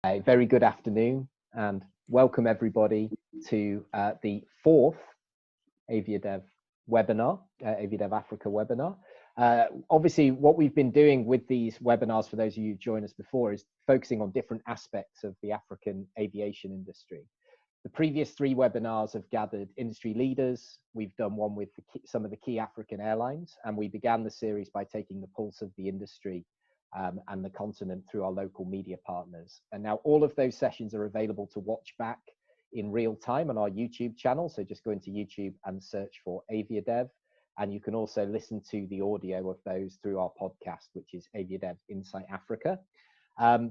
A very good afternoon and welcome everybody to the fourth AviaDev webinar, AviaDev Africa webinar. Obviously, what we've been doing with these webinars, for those of you who joined us before, is focusing on different aspects of the African aviation industry. The previous three webinars have gathered industry leaders. We've done one with some of the key African airlines, and we began the series by taking the pulse of the industry and the continent through our local media partners. And now all of those sessions are available to watch back in real time on our YouTube channel. So just go into YouTube and search for AviaDev. And you can also listen to the audio of those through our podcast, which is AviaDev Insight Africa.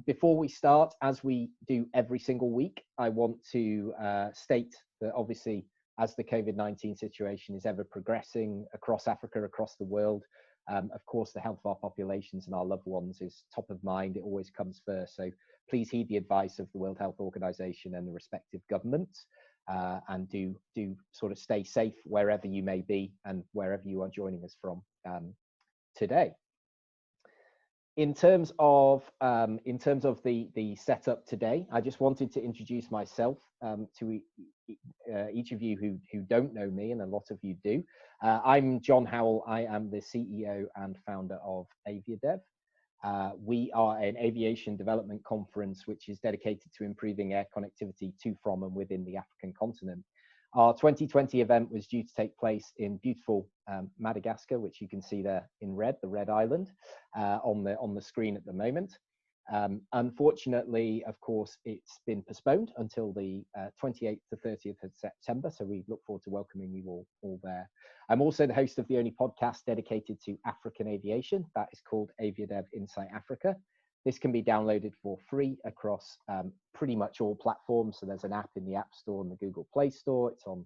Before we start, as we do every single week, I want to state that obviously, as the COVID-19 situation is ever progressing across Africa, across the world, of course, the health of our populations and our loved ones is top of mind. It always comes first. So please heed the advice of the World Health Organization and the respective governments, and do sort of stay safe wherever you may be and wherever you are joining us from today. In terms of the setup today, I just wanted to introduce myself to each of you who don't know me, and a lot of you do. I'm John Howell. I am the CEO and founder of AviaDev. We are an aviation development conference which is dedicated to improving air connectivity to, from, and within the African continent. Our 2020 event was due to take place in beautiful Madagascar, which you can see there in red, the red island, on the screen at the moment. Unfortunately, of course, it's been postponed until the 28th to 30th of September, so we look forward to welcoming you all there. I'm also the host of the only podcast dedicated to African aviation. That is called AviaDev Insight Africa. This can be downloaded for free across pretty much all platforms. So there's an app in the App Store and the Google Play Store. It's on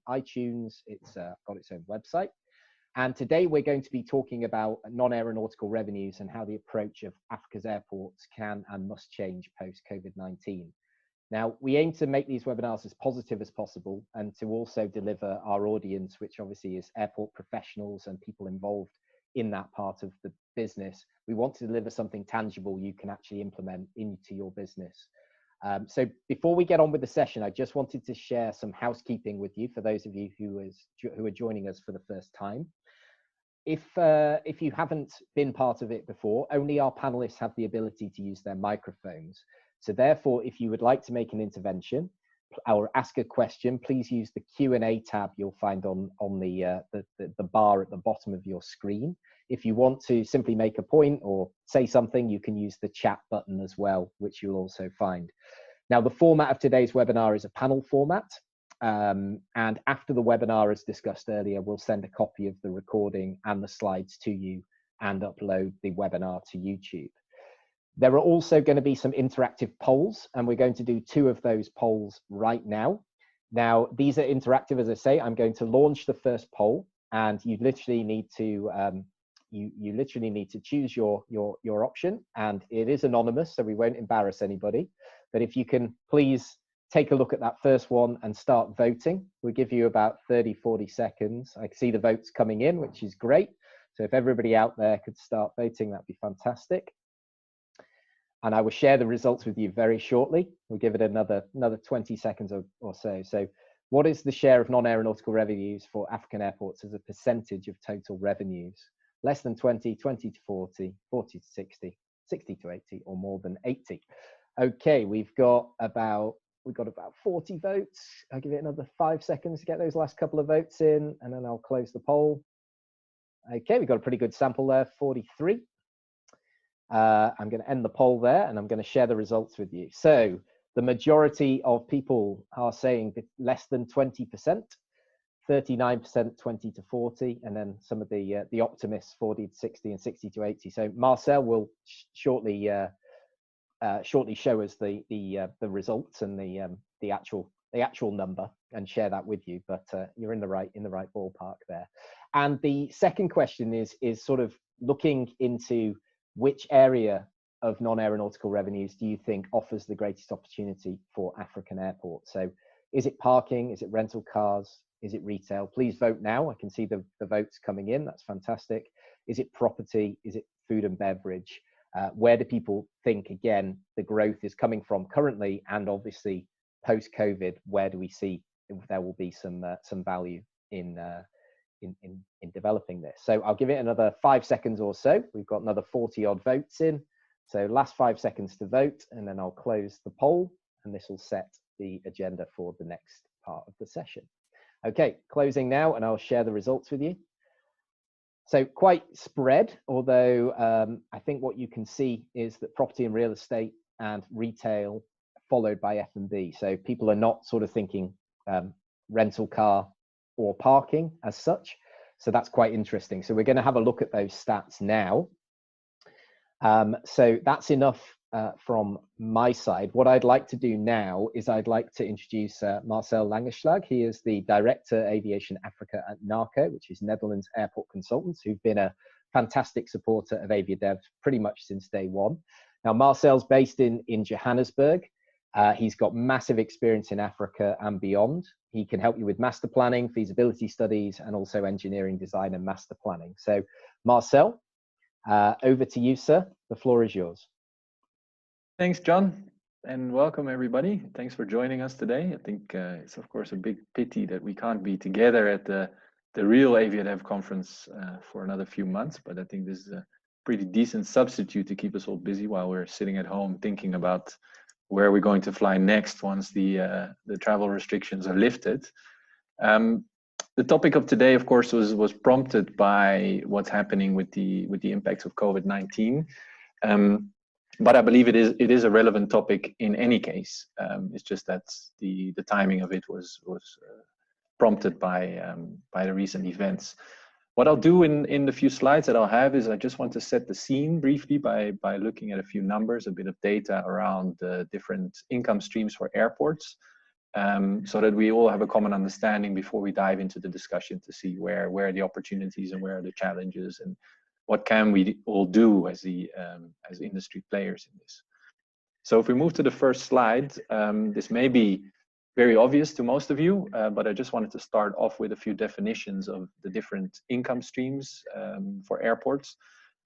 iTunes. It's got its own website. And today we're going to be talking about non-aeronautical revenues and how the approach of Africa's airports can and must change post-COVID-19. Now, we aim to make these webinars as positive as possible and to also deliver our audience, which obviously is airport professionals and people involved in that part of the business. We want to deliver something tangible you can actually implement into your business. So before we get on with the session, I just wanted to share some housekeeping with you for those of you who are joining us for the first time. If you haven't been part of it before, only our panelists have the ability to use their microphones. So therefore, if you would like to make an intervention or ask a question, please use the Q&A tab you'll find on the bar at the bottom of your screen. If you want to simply make a point or say something, you can use the chat button as well, which you'll also find. Now, the format of today's webinar is a panel format. And after the webinar, as discussed earlier, we'll send a copy of the recording and the slides to you and upload the webinar to YouTube. There are also going to be some interactive polls, and we're going to do 2 of those polls right now. Now, these are interactive, as I say. I'm going to launch the first poll, and you literally need to you literally need to choose your option, and it is anonymous, so we won't embarrass anybody. But if you can please take a look at that first one and start voting. We'll give you about 30-40 seconds. I can see the votes coming in, which is great. So if everybody out there could start voting, that'd be fantastic. And I will share the results with you very shortly. We'll give it another 20 seconds or so. So what is the share of non-aeronautical revenues for African airports as a percentage of total revenues? Less than 20, 20 to 40, 40 to 60, 60 to 80, or more than 80. Okay, we've got about 40 votes. I'll give it another 5 seconds to get those last couple of votes in, and then I'll close the poll. Okay, we've got a pretty good sample there, 43. I'm going to end the poll there, and I'm going to share the results with you. So the majority of people are saying less than 20%, 39% 20 to 40, and then some of the optimists 40 to 60 and 60 to 80. So Marcel will shortly show us the results and the actual number and share that with you. But you're in the right ballpark there. And the second question is sort of looking into which area of non-aeronautical revenues do you think offers the greatest opportunity for African airports? So is it parking? Is it rental cars? Is it retail? Please vote now. I can see the votes coming in. That's fantastic. Is it property? Is it food and beverage? Where do people think, again, the growth is coming from currently, and obviously post-COVID, where do we see there will be some value in developing this? So I'll give it another 5 seconds or so. We've got another 40 odd votes in. So last 5 seconds to vote, and then I'll close the poll, and this will set the agenda for the next part of the session. Okay, closing now, and I'll share the results with you. So quite spread, although I think what you can see is that property and real estate and retail followed by F&B. So people are not sort of thinking rental car or parking as such. So that's quite interesting. So we're going to have a look at those stats now. So that's enough from my side. What I'd like to do now is I'd like to introduce Marcel Langeslag. He is the Director Aviation Africa at NACO, which is Netherlands Airport Consultants, who've been a fantastic supporter of AviaDev pretty much since day one. Now, Marcel's based in Johannesburg. He's got massive experience in Africa and beyond. He can help you with master planning, feasibility studies, and also engineering design and master planning. So, Marcel, over to you, sir. The floor is yours. Thanks, John, and welcome everybody. Thanks for joining us today. I think it's of course a big pity that we can't be together at the real AviaDev conference for another few months, but I think this is a pretty decent substitute to keep us all busy while we're sitting at home thinking about where we're going to fly next once the travel restrictions are lifted. The topic of today, of course, was prompted by what's happening with the impacts of COVID-19. But I believe it is a relevant topic in any case. It's just that the timing of it was prompted by the recent events. What I'll do in the few slides that I'll have is I just want to set the scene briefly by looking at a few numbers, a bit of data around the different income streams for airports, so that we all have a common understanding before we dive into the discussion to see where are the opportunities and where are the challenges, and what can we all do as industry players in this. So if we move to the first slide, this may be very obvious to most of you, but I just wanted to start off with a few definitions of the different income streams for airports.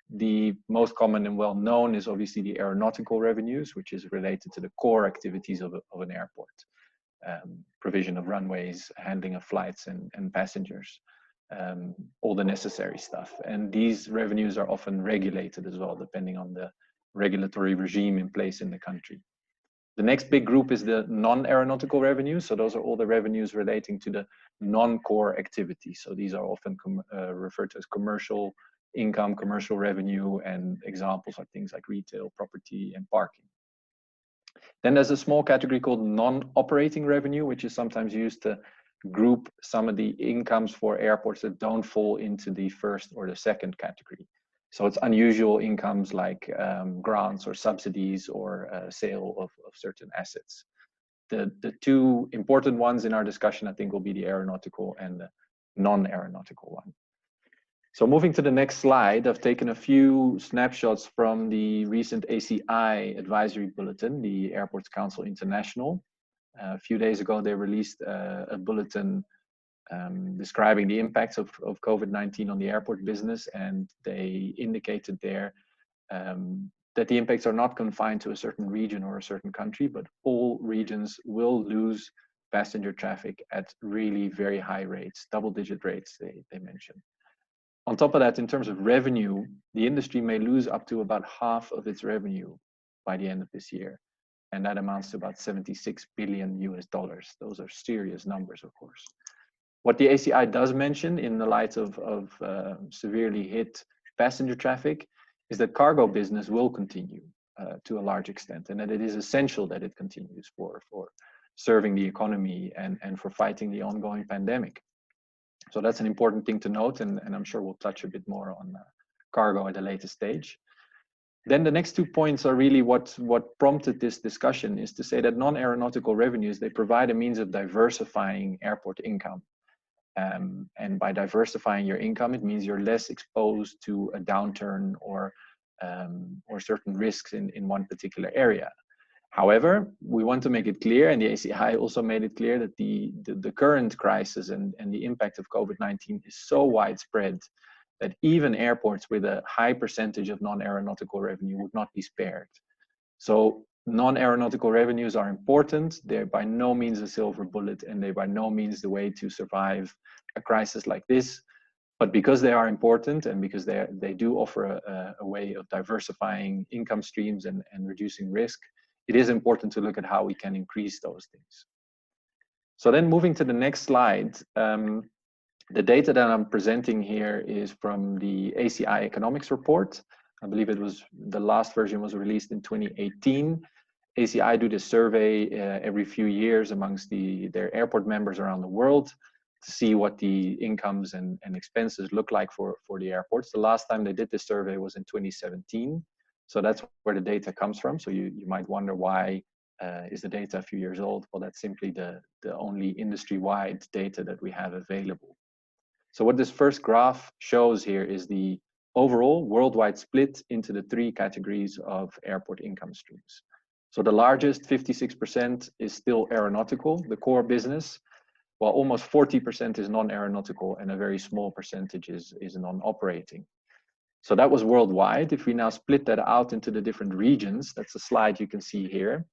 The most common and well known is obviously the aeronautical revenues, which is related to the core activities of an airport. Provision of runways, handling of flights and passengers. All the necessary stuff. And these revenues are often regulated as well, depending on the regulatory regime in place in the country. The next big group is the non-aeronautical revenues. So those are all the revenues relating to the non-core activities. So these are often referred to as commercial income, commercial revenue, and examples are things like retail, property, and parking. Then there's a small category called non-operating revenue, which is sometimes used to group some of the incomes for airports that don't fall into the first or the second category. So it's unusual incomes like grants or subsidies or sale of certain assets. The two important ones in our discussion, I think, will be the aeronautical and the non-aeronautical one. So moving to the next slide, I've taken a few snapshots from the recent ACI advisory bulletin, the Airports Council International. A few days ago, they released a bulletin describing the impacts of COVID-19 on the airport business, and they indicated there that the impacts are not confined to a certain region or a certain country, but all regions will lose passenger traffic at really very high rates, double-digit rates, they mentioned. On top of that, in terms of revenue, the industry may lose up to about half of its revenue by the end of this year. And that amounts to about $76 billion US. Those are serious numbers, of course. What the ACI does mention in the light of severely hit passenger traffic is that cargo business will continue to a large extent, and that it is essential that it continues for serving the economy and for fighting the ongoing pandemic. So that's an important thing to note, and I'm sure we'll touch a bit more on cargo at a later stage. Then the next 2 points are really what prompted this discussion, is to say that non-aeronautical revenues, they provide a means of diversifying airport income. And by diversifying your income, it means you're less exposed to a downturn or certain risks in one particular area. However, we want to make it clear, and the ACI also made it clear, that the current crisis and the impact of COVID-19 is so widespread that even airports with a high percentage of non-aeronautical revenue would not be spared. So non-aeronautical revenues are important. They're by no means a silver bullet, and they're by no means the way to survive a crisis like this. But because they are important, and because they do offer a way of diversifying income streams and reducing risk, it is important to look at how we can increase those things. So then moving to the next slide, the data that I'm presenting here is from the ACI economics report. I believe it was, the last version was released in 2018. ACI do this survey every few years amongst their airport members around the world to see what the incomes and expenses look like for the airports. The last time they did this survey was in 2017. So that's where the data comes from. So you might wonder why is the data a few years old? Well, that's simply the only industry-wide data that we have available. So what this first graph shows here is the overall worldwide split into the three categories of airport income streams. So the largest, 56%, is still aeronautical, the core business, while almost 40% is non-aeronautical and a very small percentage is non-operating. So that was worldwide. If we now split that out into the different regions, that's a slide you can see here.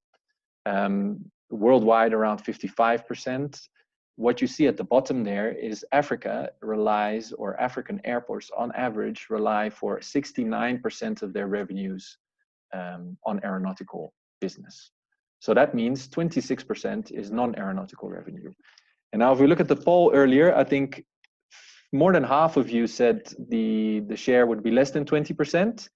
Worldwide around 55%. What you see at the bottom there is Africa relies, or African airports on average rely for 69% of their revenues on aeronautical business. So that means 26% is non-aeronautical revenue. And now if we look at the poll earlier, I think more than half of you said the share would be less than 20%.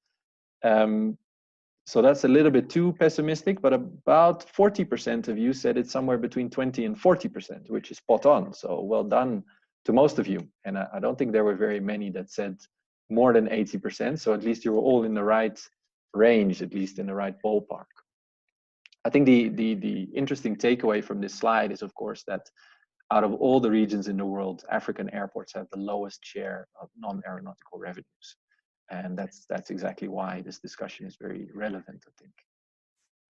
So that's a little bit too pessimistic, but about 40% of you said it's somewhere between 20 and 40%, which is spot on. So well done to most of you. And I don't think there were very many that said more than 80%. So at least you were all in the right range, at least in the right ballpark. I think the interesting takeaway from this slide is, of course, that out of all the regions in the world, African airports have the lowest share of non-aeronautical revenues. And that's exactly why this discussion is very relevant, I think.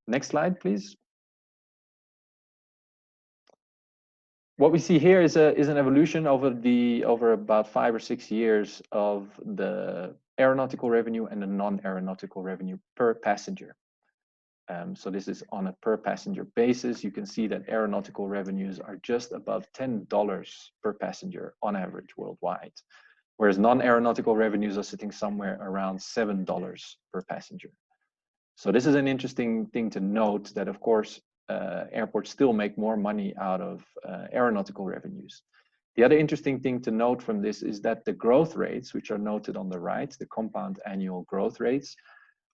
Next slide, please. What we see here is an evolution over about 5 or 6 years of the aeronautical revenue and the non-aeronautical revenue per passenger. So this is on a per passenger basis. You can see that aeronautical revenues are just above $10 per passenger on average worldwide, whereas non-aeronautical revenues are sitting somewhere around $7 per passenger. So this is an interesting thing to note, that of course, airports still make more money out of aeronautical revenues. The other interesting thing to note from this is that the growth rates, which are noted on the right, the compound annual growth rates,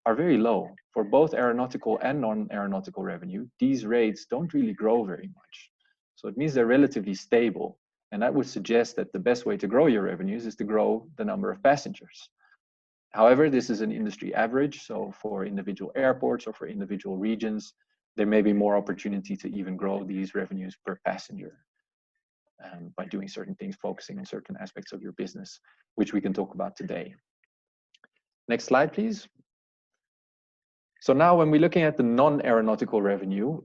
are very low. For both aeronautical and non-aeronautical revenue, these rates don't really grow very much. So it means they're relatively stable. And that would suggest that the best way to grow your revenues is to grow the number of passengers. However, this is an industry average. So for individual airports or for individual regions, there may be more opportunity to even grow these revenues per passenger by doing certain things, focusing on certain aspects of your business, which we can talk about today. Next slide, please. So now when we're looking at the non-aeronautical revenue,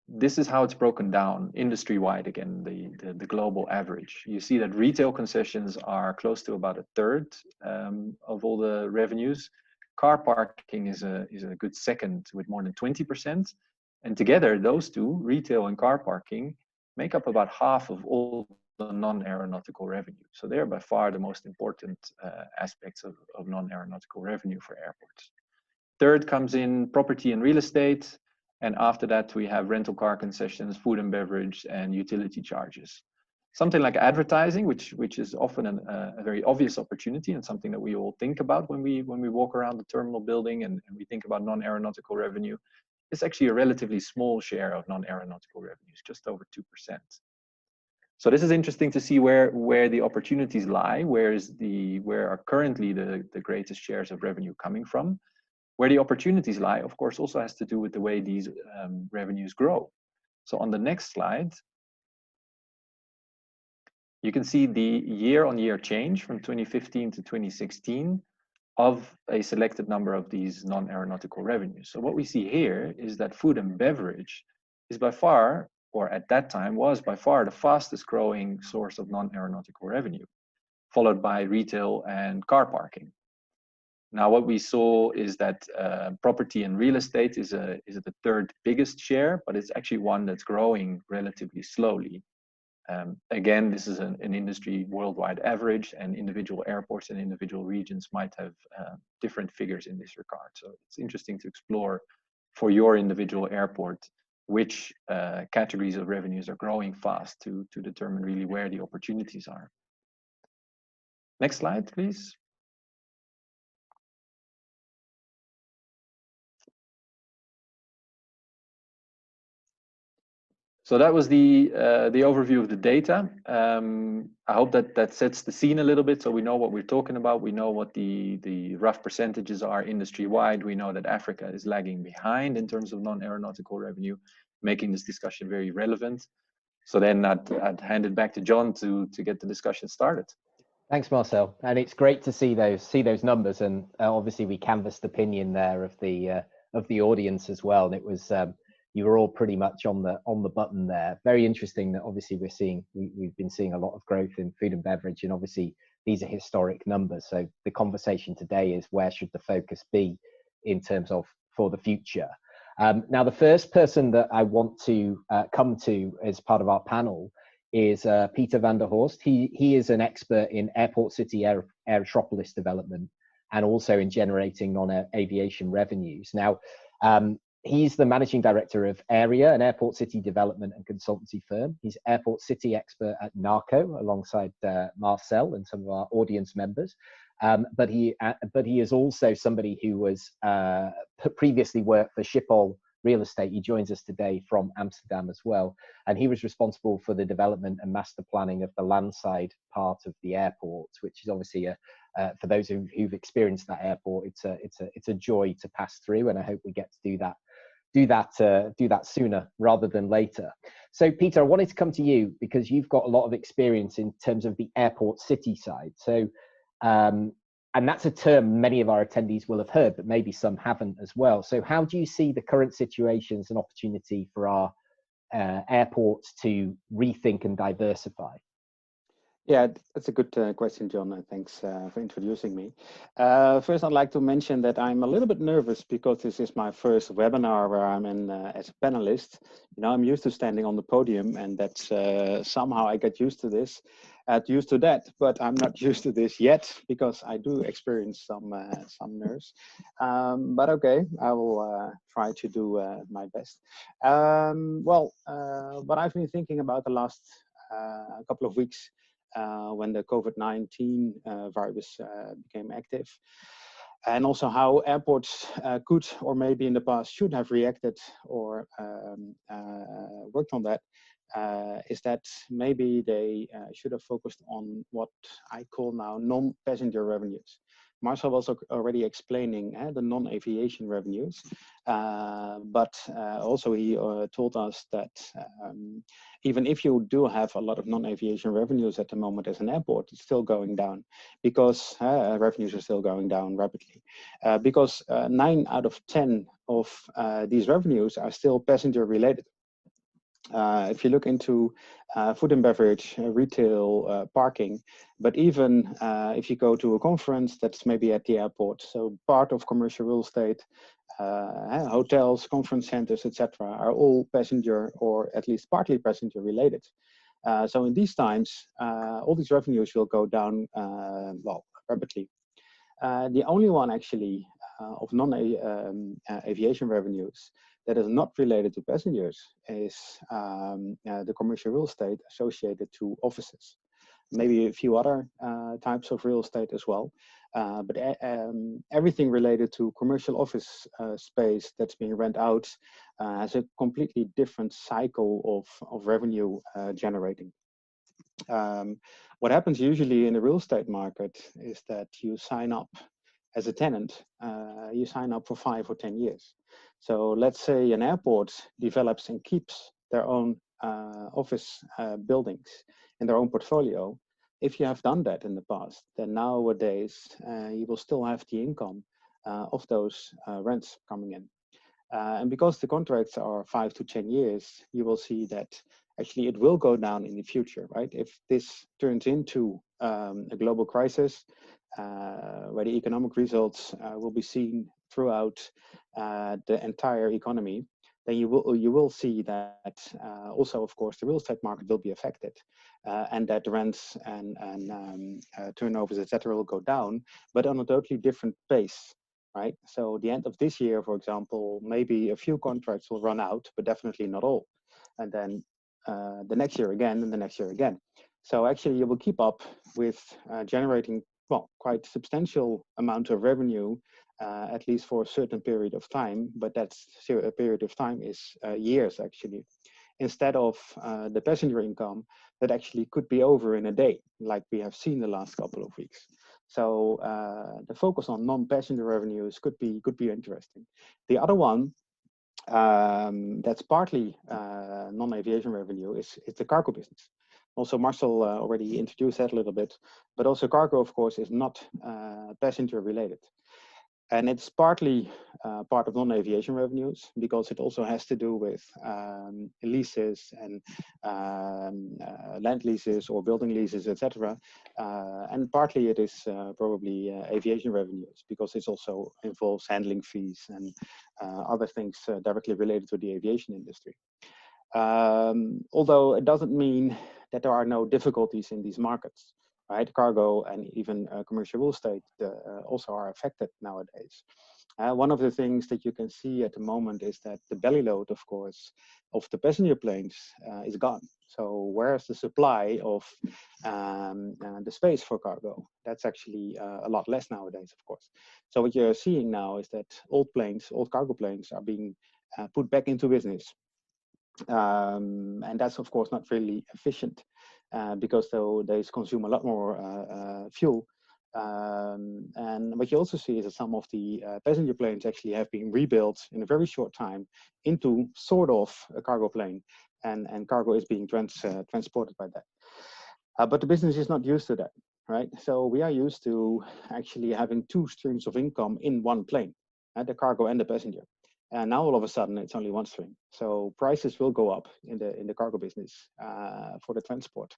this is how it's broken down industry-wide, again, the global average. You see that retail concessions are close to about 1/3 of all the revenues. Car parking is a good second with more than 20%. And together, those two, retail and car parking, make up about half of all the non-aeronautical revenue. So they're by far the most important aspects of non-aeronautical revenue for airports. Third comes in property and real estate. And after that, we have rental car concessions, food and beverage, and utility charges. Something like advertising, which is often a very obvious opportunity and something that we all think about when we walk around the terminal building and we think about non-aeronautical revenue, is actually a relatively small share of non-aeronautical revenues, just over 2%. So this is interesting to see where the opportunities lie, where are currently the greatest shares of revenue coming from. Where the opportunities lie, of course, also has to do with the way these revenues grow. So on the next slide, you can see the year-on-year change from 2015 to 2016 of a selected number of these non-aeronautical revenues. So what we see here is that food and beverage is by far, or at that time was by far, the fastest growing source of non-aeronautical revenue. followed by retail and car parking. Now, what we saw is that property and real estate is the third biggest share, but it's actually one that's growing relatively slowly. Again, this is an industry worldwide average, and individual airports and individual regions might have different figures in this regard. So it's interesting to explore for your individual airport which categories of revenues are growing fast to determine really where the opportunities are. Next slide, please. So that was the overview of the data. I hope that sets the scene a little bit, so we know what we're talking about. We know what the rough percentages are industry-wide. We know that Africa is lagging behind in terms of non-aeronautical revenue, making this discussion very relevant. So then I'd hand it back to John to get the discussion started. Thanks, Marcel. And it's great to see those numbers, and obviously we canvassed opinion there of the audience as well. And it was you were all pretty much on the button there. Very interesting that obviously we've been seeing a lot of growth in food and beverage, and obviously these are historic numbers. So the conversation today is where should the focus be in terms of for the future. Now, the first person that I want to come to as part of our panel is Pieter van der Horst. He is an expert in airport city aerotropolis development and also in generating non-aviation revenues. Now, he's the managing director of AIREA, an airport city development and consultancy firm. He's airport city expert at NACO alongside Marcel and some of our audience members. But he is also somebody who was previously worked for Schiphol Real Estate. He joins us today from Amsterdam as well, and he was responsible for the development and master planning of the landside part of the airport, which is obviously for those who've experienced that airport, it's a joy to pass through, and I hope we get to do that sooner rather than later. So Pieter, I wanted to come to you because you've got a lot of experience in terms of the airport city side. So and that's a term many of our attendees will have heard, but maybe some haven't as well. So how do you see the current situation as an opportunity for our airports to rethink and diversify? Yeah, that's a good question, John. Thanks for introducing me. First, I'd like to mention that I'm a little bit nervous because this is my first webinar where I'm in as a panelist. You know, I'm used to standing on the podium, and that's somehow I get used to this, used to that, but I'm not used to this yet because I do experience some nerves. But okay, I will try to do my best. What I've been thinking about the last couple of weeks when the COVID-19 virus became active, and also how airports could, or maybe in the past should have reacted or worked on that, is that maybe they should have focused on what I call now non-passenger revenues. Marcel was already explaining the non-aviation revenues, but also he told us that even if you do have a lot of non-aviation revenues at the moment as an airport, it's still going down because revenues are still going down rapidly. Because 9 out of 10 of these revenues are still passenger related. If you look into food and beverage, retail, parking, but even if you go to a conference that's maybe at the airport, so part of commercial real estate, hotels, conference centers, etc., are all passenger or at least partly passenger related. So in these times, all these revenues will go down rapidly. The only one actually of non-aviation revenues that is not related to passengers is the commercial real estate associated to offices. Maybe a few other types of real estate as well. But everything related to commercial office space that's being rent out has a completely different cycle of revenue generating. What happens usually in the real estate market is that you sign up as a tenant, you sign up for 5 or 10 years. So let's say an airport develops and keeps their own office buildings in their own portfolio. If you have done that in the past, then nowadays you will still have the income of those rents coming in. And because the contracts are 5 to 10 years, you will see that actually it will go down in the future, right? If this turns into a global crisis where the economic results will be seen throughout the entire economy, then you will see that also, of course, the real estate market will be affected, and that rents and turnovers, etc., will go down, but on a totally different pace, right? So the end of this year, for example, maybe a few contracts will run out, but definitely not all, and then the next year again, and the next year again. So actually, you will keep up with generating, well, quite substantial amount of revenue, at least for a certain period of time, but that's a period of time is years actually, instead of the passenger income that actually could be over in a day, like we have seen the last couple of weeks. So the focus on non-passenger revenues could be interesting. The other one that's partly non-aviation revenue is the cargo business. Also, Marcel already introduced that a little bit, but also cargo, of course, is not passenger related. And it's partly part of non-aviation revenues because it also has to do with leases and land leases or building leases, etc. And partly it is probably aviation revenues because it also involves handling fees and other things directly related to the aviation industry. Although it doesn't mean that there are no difficulties in these markets. Right, cargo and even commercial real estate also are affected nowadays. One of the things that you can see at the moment is that the belly load, of course, of the passenger planes is gone. So where's the supply of the space for cargo? That's actually a lot less nowadays, of course. So what you're seeing now is that old cargo planes are being put back into business. And that's, of course, not really efficient. Because they consume a lot more fuel. And what you also see is that some of the passenger planes actually have been rebuilt in a very short time into sort of a cargo plane, and cargo is being transported by that. But the business is not used to that, right? So we are used to actually having two streams of income in one plane, the cargo and the passenger. And now all of a sudden it's only one stream. So prices will go up in the cargo business for the transport.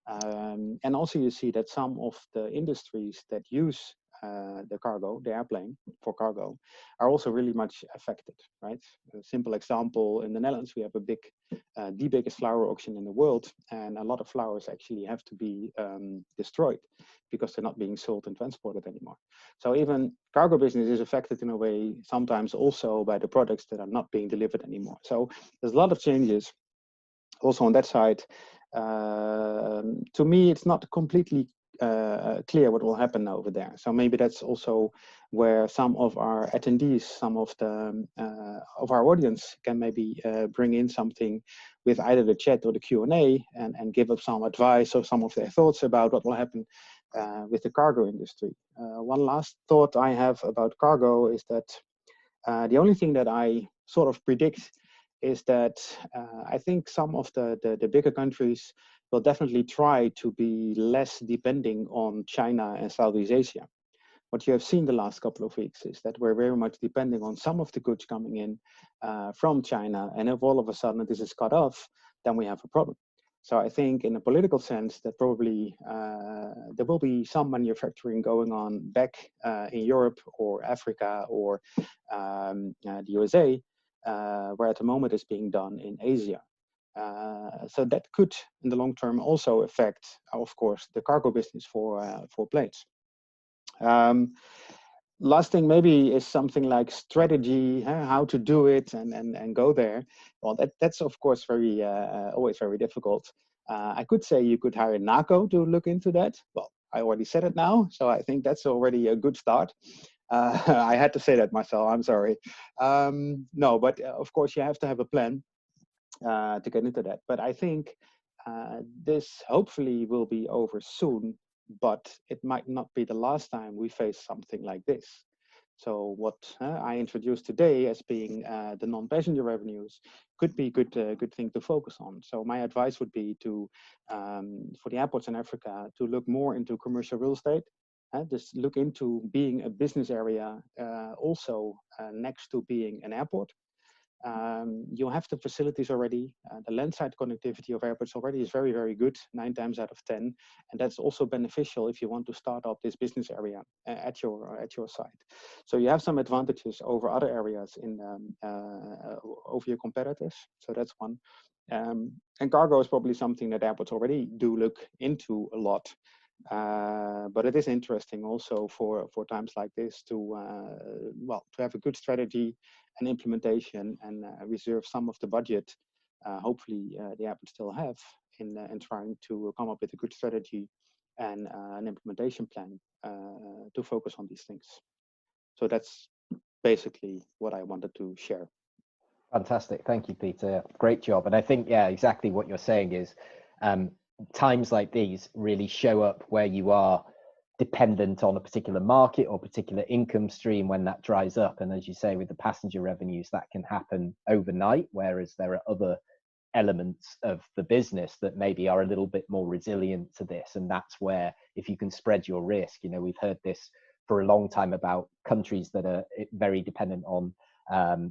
And also you see that some of the industries that use the cargo, the airplane for cargo, are also really much affected, right? A simple example, in the Netherlands, we have the biggest flower auction in the world, and a lot of flowers actually have to be destroyed because they're not being sold and transported anymore. So even cargo business is affected in a way, sometimes also by the products that are not being delivered anymore. So there's a lot of changes also on that side. To me, it's not completely clear what will happen over there. So maybe that's also where some of our attendees, some of our audience can maybe bring in something with either the chat or the Q&A and give up some advice or some of their thoughts about what will happen with the cargo industry. One last thought I have about cargo is that the only thing that I sort of predict is that I think some of the bigger countries will definitely try to be less depending on China and Southeast Asia. What you have seen the last couple of weeks is that we're very much depending on some of the goods coming in from China, and if all of a sudden this is cut off, then we have a problem. So I think in a political sense that probably there will be some manufacturing going on back in Europe or Africa or the USA, where at the moment it's being done in Asia. So that could, in the long term, also affect, of course, the cargo business for planes. Last thing maybe is something like strategy, how to do it and go there. Well, that's of course very always very difficult. I could say you could hire NACO to look into that. Well, I already said it now, so I think that's already a good start. I had to say that myself, I'm sorry. No, but of course you have to have a plan to get into that. But I think this hopefully will be over soon, but it might not be the last time we face something like this. So what I introduced today as being the non-passenger revenues could be a good thing to focus on. So my advice would be to, for the airports in Africa, to look more into commercial real estate. Just look into being a business area also next to being an airport. You have the facilities already. The landside connectivity of airports already is very, very good, 9 times out of 10, and that's also beneficial if you want to start up this business area at your site. So you have some advantages over other areas over your competitors. So that's one. And cargo is probably something that airports already do look into a lot. But it is interesting also for times like this to have a good strategy and implementation and reserve some of the budget. Hopefully, the airports still have in trying to come up with a good strategy and an implementation plan to focus on these things. So that's basically what I wanted to share. Fantastic, thank you, Pieter. Great job. And I think, yeah, exactly what you're saying is times like these really show up where you are dependent on a particular market or particular income stream when that dries up. And as you say, with the passenger revenues, that can happen overnight, whereas there are other elements of the business that maybe are a little bit more resilient to this. And that's where, if you can spread your risk, you know, we've heard this for a long time about countries that are very dependent on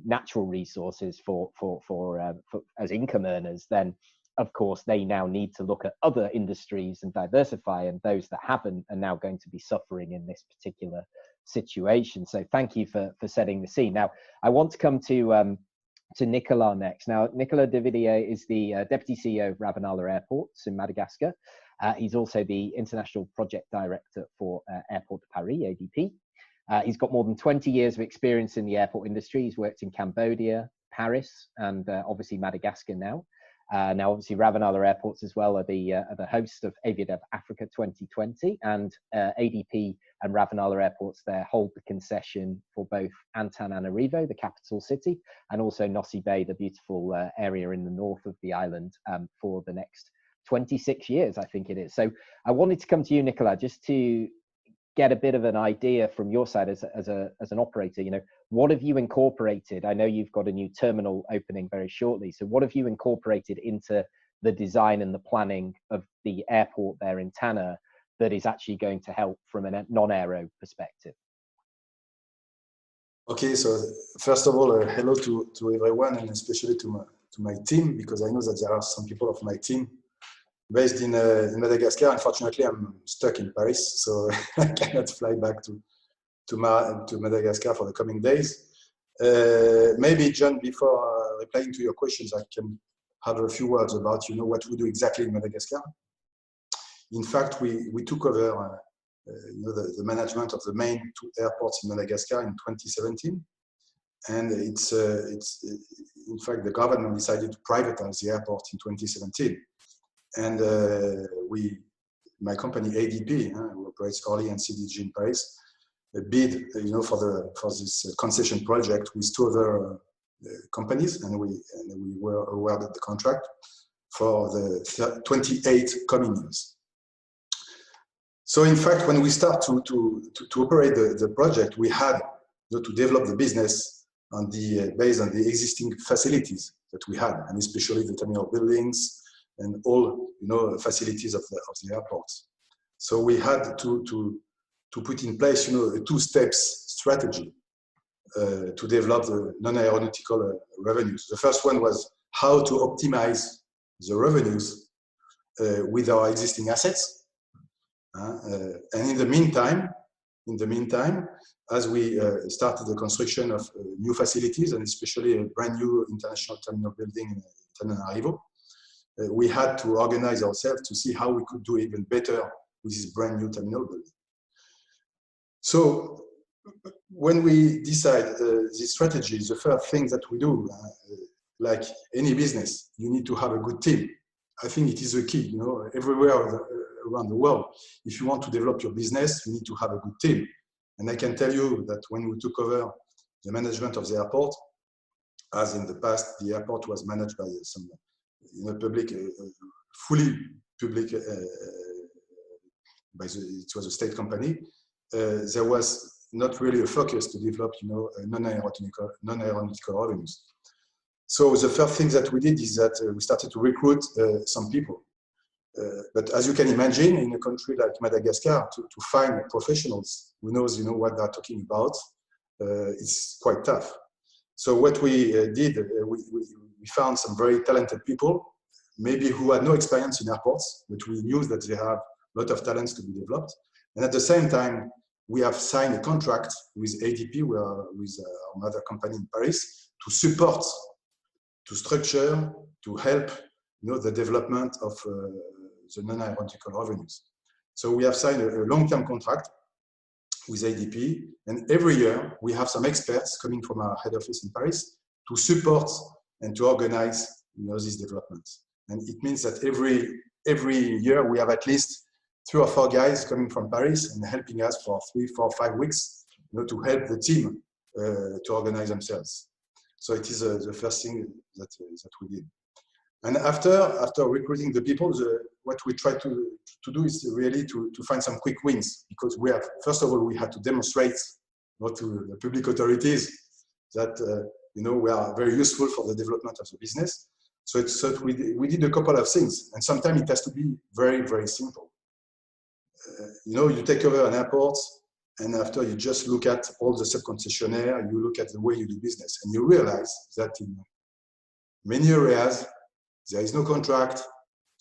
natural resources for as income earners, then of course they now need to look at other industries and diversify, and those that haven't are now going to be suffering in this particular situation. So thank you for setting the scene. Now I want to come to Nicolas next. Now Nicolas de Villiers is the Deputy CEO of Ravenala Airports in Madagascar. He's also the International Project Director for Airport de Paris, ADP. He's got more than 20 years of experience in the airport industry. He's worked in Cambodia, Paris, and obviously Madagascar now. Now, obviously, Ravenala Airports as well are the host of AviaDev Africa 2020, and ADP and Ravenala Airports there hold the concession for both Antananarivo, the capital city, and also Nosy Bay, the beautiful area in the north of the island, for the next 26 years, I think it is. So I wanted to come to you, Nicolas, just to get a bit of an idea from your side as an operator. You know, what have you incorporated? I know you've got a new terminal opening very shortly. So what have you incorporated into the design and the planning of the airport there in Tana that is actually going to help from a non-aero perspective? Okay, so first of all, hello to everyone, and especially to my team, because I know that there are some people of my team based in Madagascar. Unfortunately, I'm stuck in Paris, so I cannot fly back to Madagascar for the coming days. Maybe, John, before replying to your questions, I can have a few words about what we do exactly in Madagascar. In fact, we took over the management of the main 2 airports in Madagascar in 2017, and it's in fact the government decided to privatize the airport in 2017. And my company ADP, who operates Orly and CDG in Paris, bid, for this concession project with 2 other companies, and we were awarded the contract for the 28 coming years. So in fact, when we start to operate the project, we had to develop the business based on the existing facilities that we had, and especially the terminal buildings and all facilities of the airports. So we had to put in place a 2-step strategy to develop the non-aeronautical revenues. The first one was how to optimize the revenues with our existing assets, and in the meantime, as we started the construction of new facilities, and especially a brand new international terminal building in Antananarivo, we had to organize ourselves to see how we could do even better with this brand new terminal building. So when we decide this strategy, the first thing that we do, like any business, you need to have a good team. I think it is the key, everywhere around the world. If you want to develop your business, you need to have a good team. And I can tell you that when we took over the management of the airport, as in the past, the airport was managed by some fully public, it was a state company. There was not really a focus to develop, non-aeronautical revenues. So the first thing that we did is that we started to recruit some people. But as you can imagine, in a country like Madagascar, to find professionals who knows, what they're talking about, it's quite tough. So what we did, we found some very talented people, maybe who had no experience in airports, but we knew that they have a lot of talents to be developed. And at the same time, we have signed a contract with ADP, with our mother company in Paris, to support, to structure, to help the development of the non-aeronautical revenues. So we have signed a long-term contract with ADP, and every year we have some experts coming from our head office in Paris to support and to organize these developments. And it means that every year we have at least 3 or 4 guys coming from Paris and helping us for 3, 4, 5 weeks to help the team to organize themselves. So it is the first thing that we did. And after recruiting the people, what we try to do is really to find some quick wins, because we have, first of all, we had to demonstrate to the public authorities that we are very useful for the development of the business. So we did a couple of things, and sometimes it has to be very, very simple. You take over an airport, and after you just look at all the sub-concessionaire, you look at the way you do business, and you realize that in many areas, there is no contract,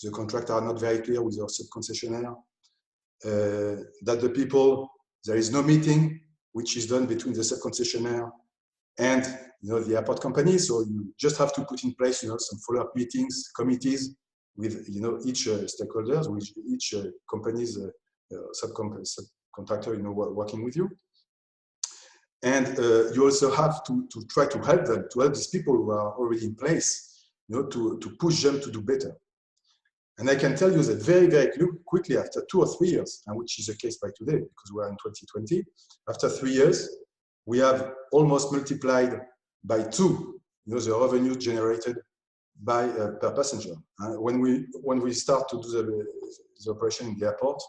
the contracts are not very clear with your sub-concessionaire, that the people, there is no meeting, which is done between the sub-concessionaire and the airport company. So you just have to put in place some follow-up meetings, committees with each stakeholders, with each company's subcontractor working with you. And you also have to try to help them, to help these people who are already in place, to push them to do better. And I can tell you that very, very quickly, after 2 or 3 years, and which is the case by today, because we are in 2020, after 3 years, we have almost multiplied by 2 the revenue generated by per passenger. When we start to do the operation in the airport,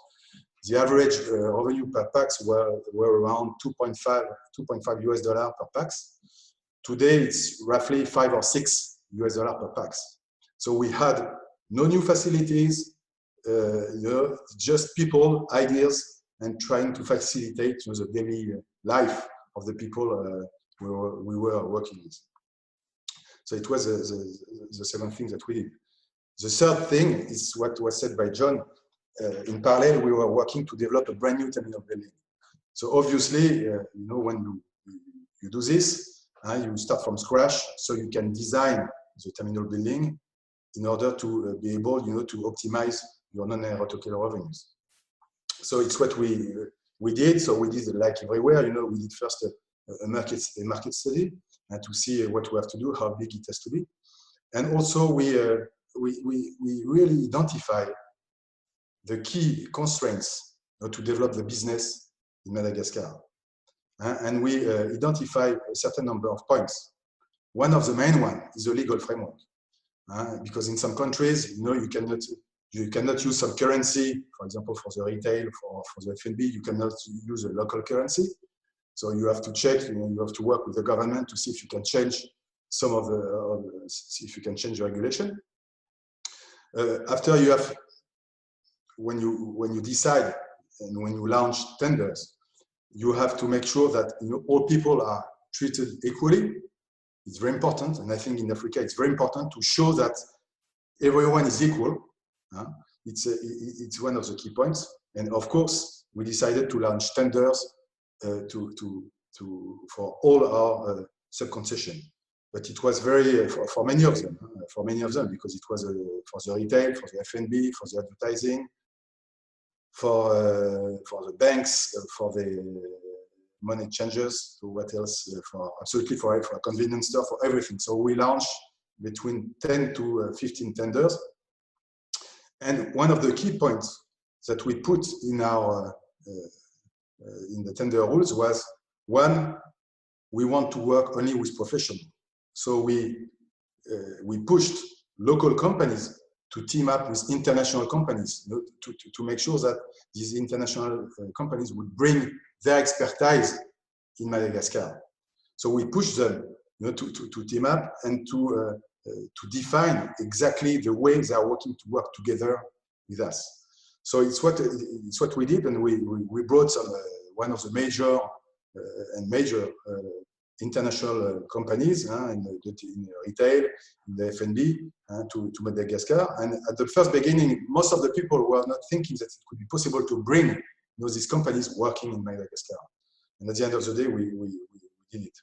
the average revenue per pax were around $2.5 US per pax. Today, it's roughly $5 or $6 US per pax. So we had no new facilities, just people, ideas, and trying to facilitate the daily life of the people we were working with. So it was the second thing that we did. The third thing is what was said by John. In parallel, we were working to develop a brand new terminal building. So obviously, when you do this, you start from scratch, so you can design the terminal building in order to be able, to optimize your non-aeronautical revenues. So it's what we did. So we did, like everywhere, we did first a market study to see what we have to do, how big it has to be, and also we really identify the key constraints to develop the business in Madagascar, and we identify a certain number of points. One of the main one is the legal framework, because in some countries, you cannot use some currency, for example, for the retail, for the F&B, you cannot use a local currency. So you have to check, you have to work with the government to see if you can change some of see if you can change the regulation. After you have, when you decide and when you launch tenders, you have to make sure that all people are treated equally. It's very important, and I think in Africa it's very important to show that everyone is equal. It's one of the key points, and of course we decided to launch tenders for all our sub-concession. But it was very for many of them, because it was for the retail, for the F&B, for the advertising, for the banks, for the money changers, so what else? For a convenience store, for everything. So we launched between 10 to 15 tenders. And one of the key points that we put in our in the tender rules was, one, we want to work only with professionals. So we pushed local companies to team up with international companies, to make sure that these international companies would bring their expertise in Madagascar. So we pushed them to team up and to define exactly the way they are working to work together with us. So it's what we did, and we brought some one of the major international companies in retail, in the F&B, to Madagascar. And at the first beginning, most of the people were not thinking that it could be possible to bring these companies working in Madagascar. And at the end of the day, we did it.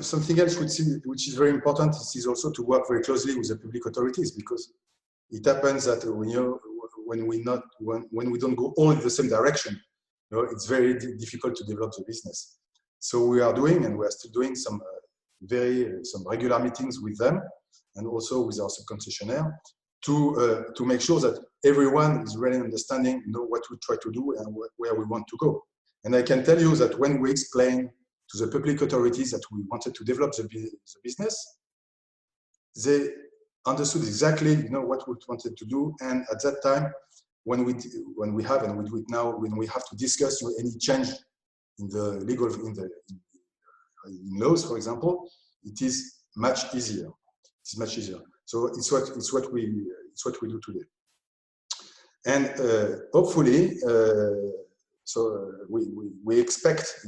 Something else which is very important is also to work very closely with the public authorities, because it happens that when we don't go all in the same direction, it's very difficult to develop the business. So we are doing, and we are still doing, some regular meetings with them, and also with our subconcessionaire, to make sure that everyone is really understanding what we try to do and where we want to go. And I can tell you that when we explain to the public authorities that we wanted to develop the business, they understood exactly what we wanted to do. And at that time, when we have, and we do it now, when we have to discuss any change in the legal in laws, for example, it is much easier. It's much easier. So it's what we do today. And hopefully, so we expect,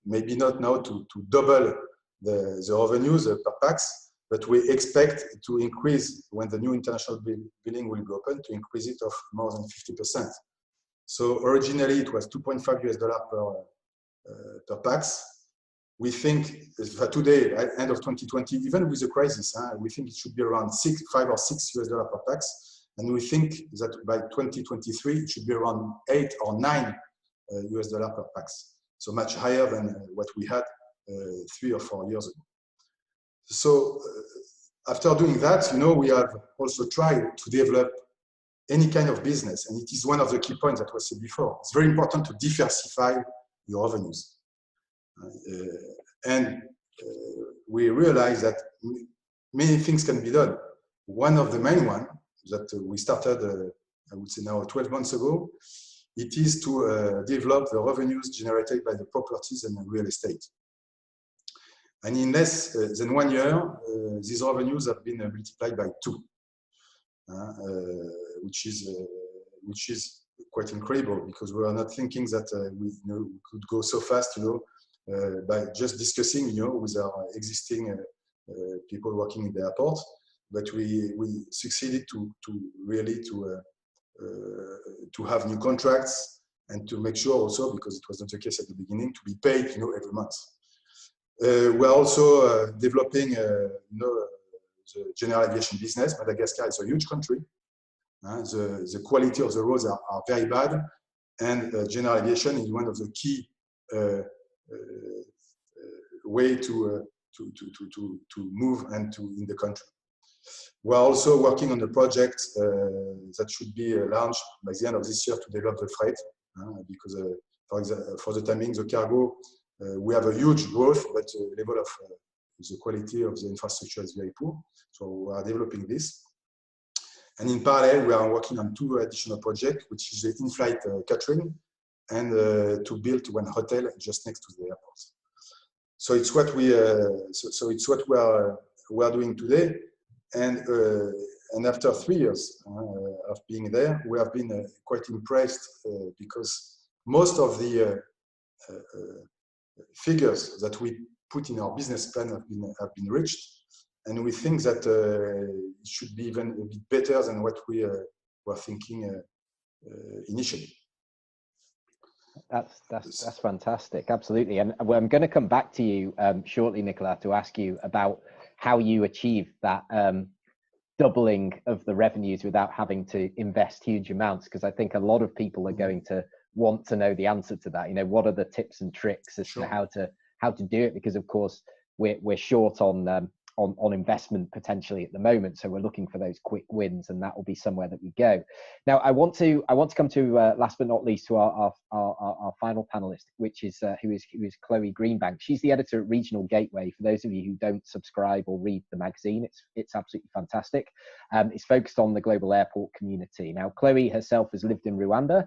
maybe not now to double the revenues per pax, but we expect to increase when the new international billing will be open, to increase it of more than 50%. So originally it was $2.5 per pax. We think for today, at end of 2020, even with the crisis, we think it should be around $5 or $6 per pax. And we think that by 2023, it should be around $8 or $9 per pax. So much higher than what we had 3 or 4 years ago. So after doing that, we have also tried to develop any kind of business. And it is one of the key points that was said before. It's very important to diversify your revenues. We realize that many things can be done. One of the main ones that we started, I would say now 12 months ago, it is to develop the revenues generated by the properties and real estate. And in less than 1 year, these revenues have been multiplied by 2, which is quite incredible, because we are not thinking that we could go so fast, by just discussing, with our existing people working in the airport. But we succeeded to really to have new contracts, and to make sure also, because it was not the case at the beginning, to be paid, every month. We're also developing, the general aviation business. Madagascar is a huge country. The quality of the roads are very bad, and general aviation is one of the key way to move and in the country. We're also working on a project that should be launched by the end of this year to develop the freight, because for the timing, the cargo, we have a huge growth, but the level of the quality of the infrastructure is very poor. So we are developing this. And in parallel, we are working on 2 additional projects, which is the in-flight catering, and to build one hotel just next to the airport. So it's what we are doing today. And after 3 years of being there, we have been quite impressed, because most of the figures that we put in our business plan have been reached, and we think that it should be even a bit better than what we were thinking initially. That's fantastic, absolutely. And I'm going to come back to you shortly, Nicolas, to ask you about how you achieved that doubling of the revenues without having to invest huge amounts, because I think a lot of people are going to want to know the answer to that. What are the tips and tricks as to how to do it? Because of course we're short on investment potentially at the moment, so we're looking for those quick wins, and that will be somewhere that we go. Now I want to come to last but not least to our final panelist, which is who is Chloë Greenbank. She's the editor at Regional Gateway. For those of you who don't subscribe or read the magazine, it's absolutely fantastic. It's focused on the global airport community. Now Chloë herself has lived in Rwanda.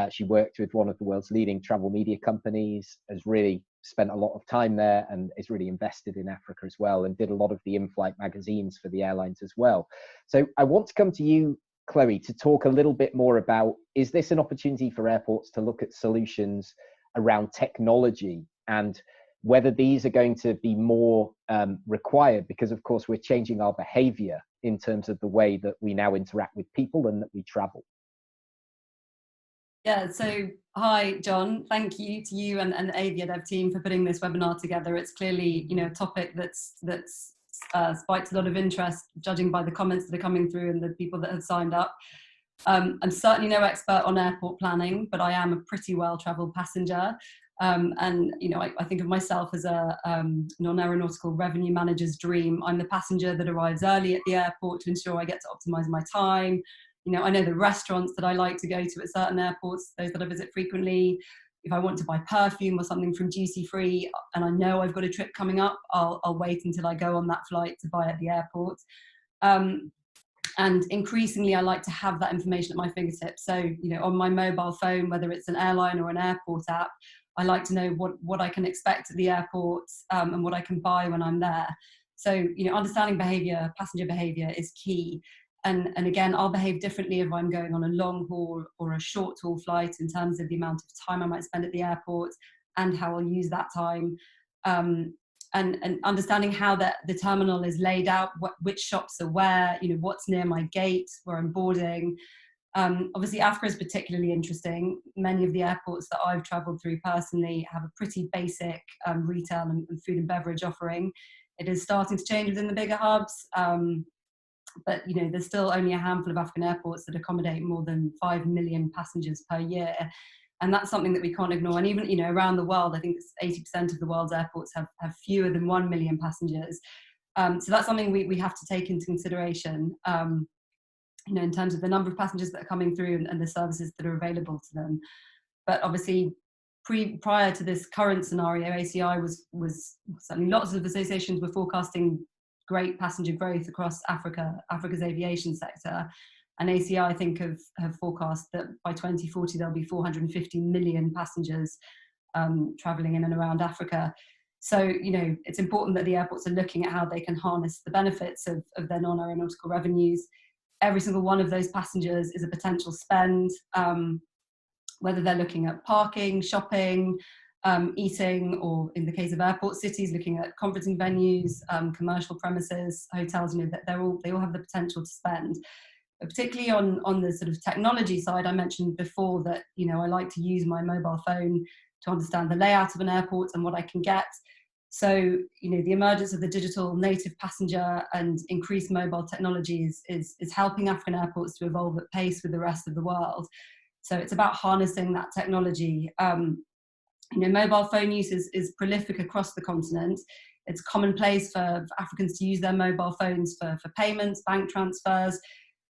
She worked with one of the world's leading travel media companies, has really spent a lot of time there, and is really invested in Africa as well, and did a lot of the in-flight magazines for the airlines as well. So I want to come to you, Chloë, to talk a little bit more about, is this an opportunity for airports to look at solutions around technology and whether these are going to be more required, because of course we're changing our behavior in terms of the way that we now interact with people and that we travel. Yeah, so hi, John. Thank you to you and the AviaDev team for putting this webinar together. It's clearly, a topic that's spiked a lot of interest, judging by the comments that are coming through and the people that have signed up. I'm certainly no expert on airport planning, but I am a pretty well-traveled passenger. I think of myself as a non-aeronautical revenue manager's dream. I'm the passenger that arrives early at the airport to ensure I get to optimize my time. I know the restaurants that I like to go to at certain airports, those that I visit frequently. If I want to buy perfume or something from duty free and I know I've got a trip coming up, I'll wait until I go on that flight to buy at the airport. And increasingly, I like to have that information at my fingertips. So, on my mobile phone, whether it's an airline or an airport app, I like to know what I can expect at the airport and what I can buy when I'm there. So, understanding behavior, passenger behavior is key. And again, I'll behave differently if I'm going on a long haul or a short haul flight in terms of the amount of time I might spend at the airport and how I'll use that time. And understanding how the terminal is laid out, which shops are where, what's near my gate, where I'm boarding. Obviously, Africa is particularly interesting. Many of the airports that I've traveled through personally have a pretty basic retail and food and beverage offering. It is starting to change within the bigger hubs. But there's still only a handful of African airports that accommodate more than 5 million passengers per year. And that's something that we can't ignore. And even, around the world, I think it's 80% of the world's airports have fewer than 1 million passengers. So that's something we have to take into consideration, in terms of the number of passengers that are coming through and the services that are available to them. But obviously, prior to this current scenario, ACI was certainly lots of associations were forecasting great passenger growth across Africa's aviation sector. And ACI, I think, have forecast that by 2040, there'll be 450 million passengers traveling in and around Africa. So, it's important that the airports are looking at how they can harness the benefits of their non-aeronautical revenues. Every single one of those passengers is a potential spend, whether they're looking at parking, shopping, eating, or in the case of airport cities, looking at conferencing venues, commercial premises, hotels. They all have the potential to spend. But particularly on the sort of technology side, I mentioned before that I like to use my mobile phone to understand the layout of an airport and what I can get. So the emergence of the digital native passenger and increased mobile technologies is helping African airports to evolve at pace with the rest of the world. So it's about harnessing that technology. Mobile phone use is prolific across the continent. It's commonplace for Africans to use their mobile phones for payments, bank transfers.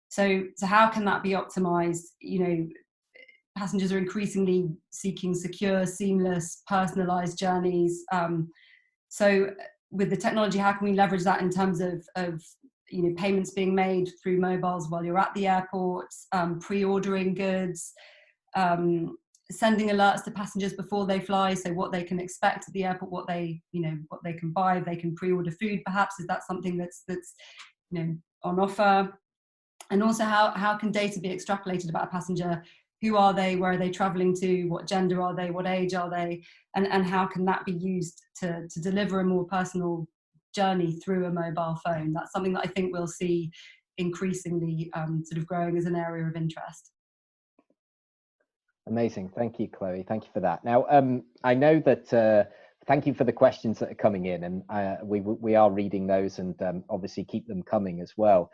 So how can that be optimized? Passengers are increasingly seeking secure, seamless, personalized journeys. So with the technology, how can we leverage that in terms of payments being made through mobiles while you're at the airport, pre-ordering goods, sending alerts to passengers before they fly, so what they can expect at the airport, what they can buy, if they can pre-order food perhaps, is that something that's on offer? And also how can data be extrapolated about a passenger? Who are they? Where are they traveling to? What gender are they? What age are they? And how can that be used to deliver a more personal journey through a mobile phone? That's something that I think we'll see increasingly sort of growing as an area of interest. Amazing. Thank you, Chloe. Thank you for that. Now, I know that, thank you for the questions that are coming in, and we are reading those and obviously keep them coming as well.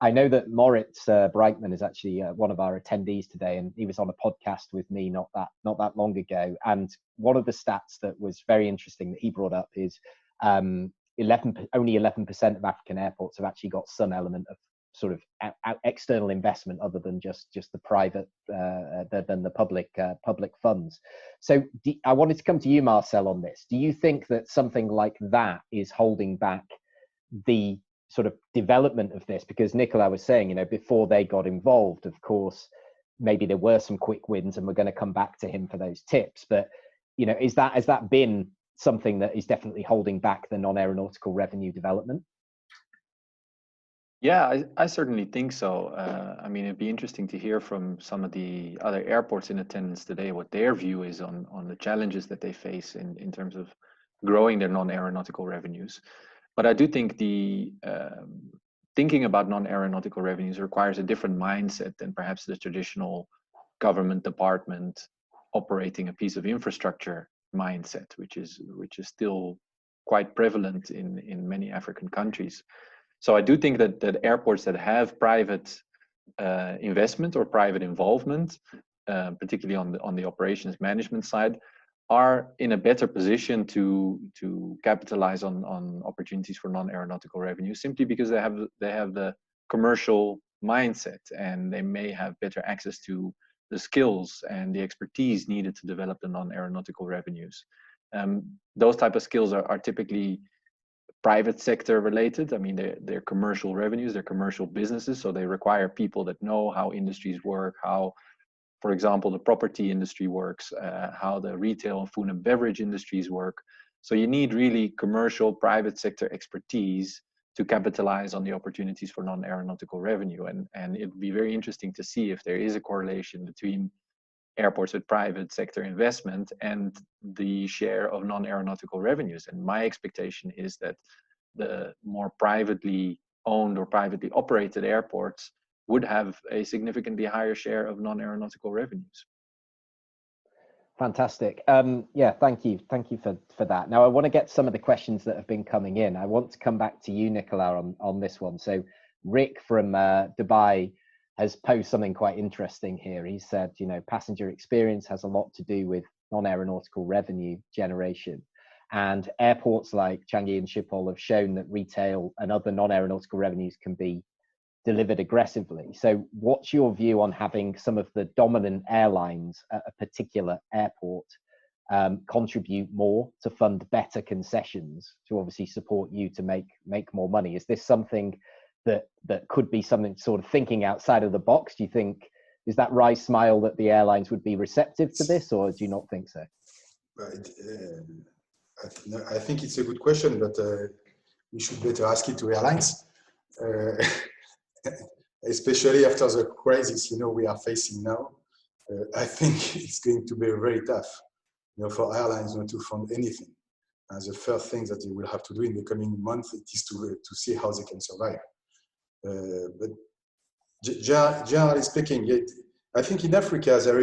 I know that Moritz Breitman is actually one of our attendees today, and he was on a podcast with me not that long ago. And one of the stats that was very interesting that he brought up is only 11% of African airports have actually got some element of sort of external investment other than just the private than the public funds. So I wanted to come to you, Marcel, on this. Do you think that something like that is holding back the sort of development of this? Because Nicolas was saying, before they got involved, of course, maybe there were some quick wins, and we're going to come back to him for those tips. But has that been something that is definitely holding back the non-aeronautical revenue development? Yeah, I certainly think so. I mean, it'd be interesting to hear from some of the other airports in attendance today what their view is on the challenges that they face in terms of growing their non-aeronautical revenues. But I do think the thinking about non-aeronautical revenues requires a different mindset than perhaps the traditional government department operating a piece of infrastructure mindset, which is still quite prevalent in many African countries. So I do think that airports that have private investment or private involvement, particularly on the operations management side, are in a better position to capitalize on opportunities for non-aeronautical revenue, simply because they have the commercial mindset, and they may have better access to the skills and the expertise needed to develop the non-aeronautical revenues. Those type of skills are typically private sector related. I mean, they're commercial revenues, they're commercial businesses, so they require people that know how industries work, how, for example, the property industry works, how the retail, food and beverage industries work. So you need really commercial private sector expertise to capitalize on the opportunities for non-aeronautical revenue. And it'd be very interesting to see if there is a correlation between airports with private sector investment and the share of non-aeronautical revenues. And my expectation is that the more privately owned or privately operated airports would have a significantly higher share of non-aeronautical revenues. Fantastic. Yeah, thank you for that. Now I want to get some of the questions that have been coming in. I want to come back to you, Nicolas, on this one. So Rick from Dubai has posed something quite interesting here. He said, you know, passenger experience has a lot to do with non-aeronautical revenue generation. And airports like Changi and Schiphol have shown that retail and other non-aeronautical revenues can be delivered aggressively. So what's your view on having some of the dominant airlines at a particular airport contribute more to fund better concessions to obviously support you to make more money? Is this something that could be something sort of thinking outside of the box? Do you think, is that right, Smile, that the airlines would be receptive to this, or do you not think so? I think it's a good question, but we should better ask it to airlines, especially after the crisis, you know, we are facing now. I think it's going to be very tough, you know, for airlines not to fund anything. And the first thing that they will have to do in the coming months is to see how they can survive. But generally speaking, I think in Africa there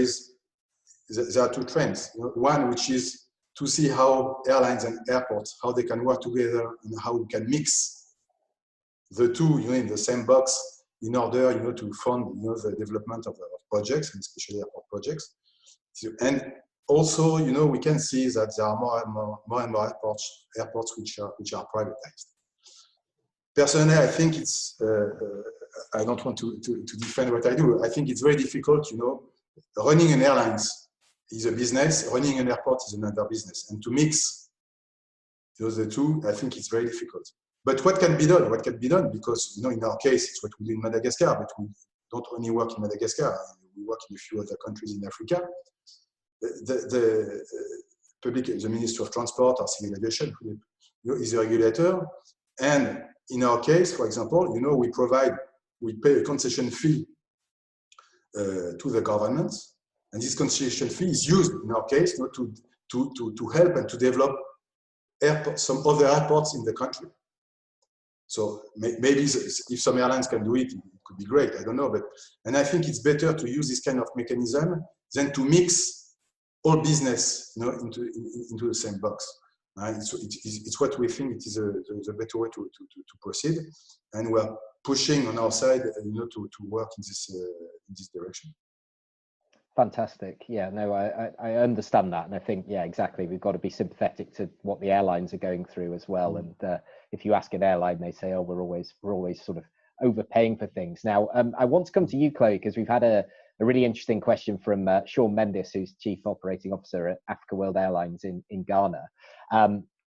are two trends. You know, one which is to see how airlines and airports, how they can work together and how we can mix the two, you know, in the same box in order, you know, to fund, you know, the development of projects, and especially airport projects. And also, you know, we can see that there are more and more airports which are privatized. Personally, I think it's, I don't want to defend what I do. I think it's very difficult, you know, running an airlines is a business, running an airport is another business. And to mix those two, I think it's very difficult. But what can be done? What can be done? Because, you know, in our case, it's what we do in Madagascar, but we don't only work in Madagascar. We work in a few other countries in Africa. The Ministry of Transport or Civil Aviation, you know, is a regulator. And in our case, for example, you know, we pay a concession fee to the government, and this concession fee is used in our case, you know, to help and to develop some other airports in the country. So maybe if some airlines can do it, it could be great. I don't know, and I think it's better to use this kind of mechanism than to mix all business, you know, into the same box. It's what we think it is the better way to proceed, and we're pushing on our side, you know, to work in this direction. Fantastic. Yeah, no, I understand that, and I think, yeah, exactly. We've got to be sympathetic to what the airlines are going through as well. And if you ask an airline, they say, "Oh, we're always sort of overpaying for things." Now, I want to come to you, Chloë, because we've had a really interesting question from Sean Mendes, who's Chief Operating Officer at Africa World Airlines in Ghana.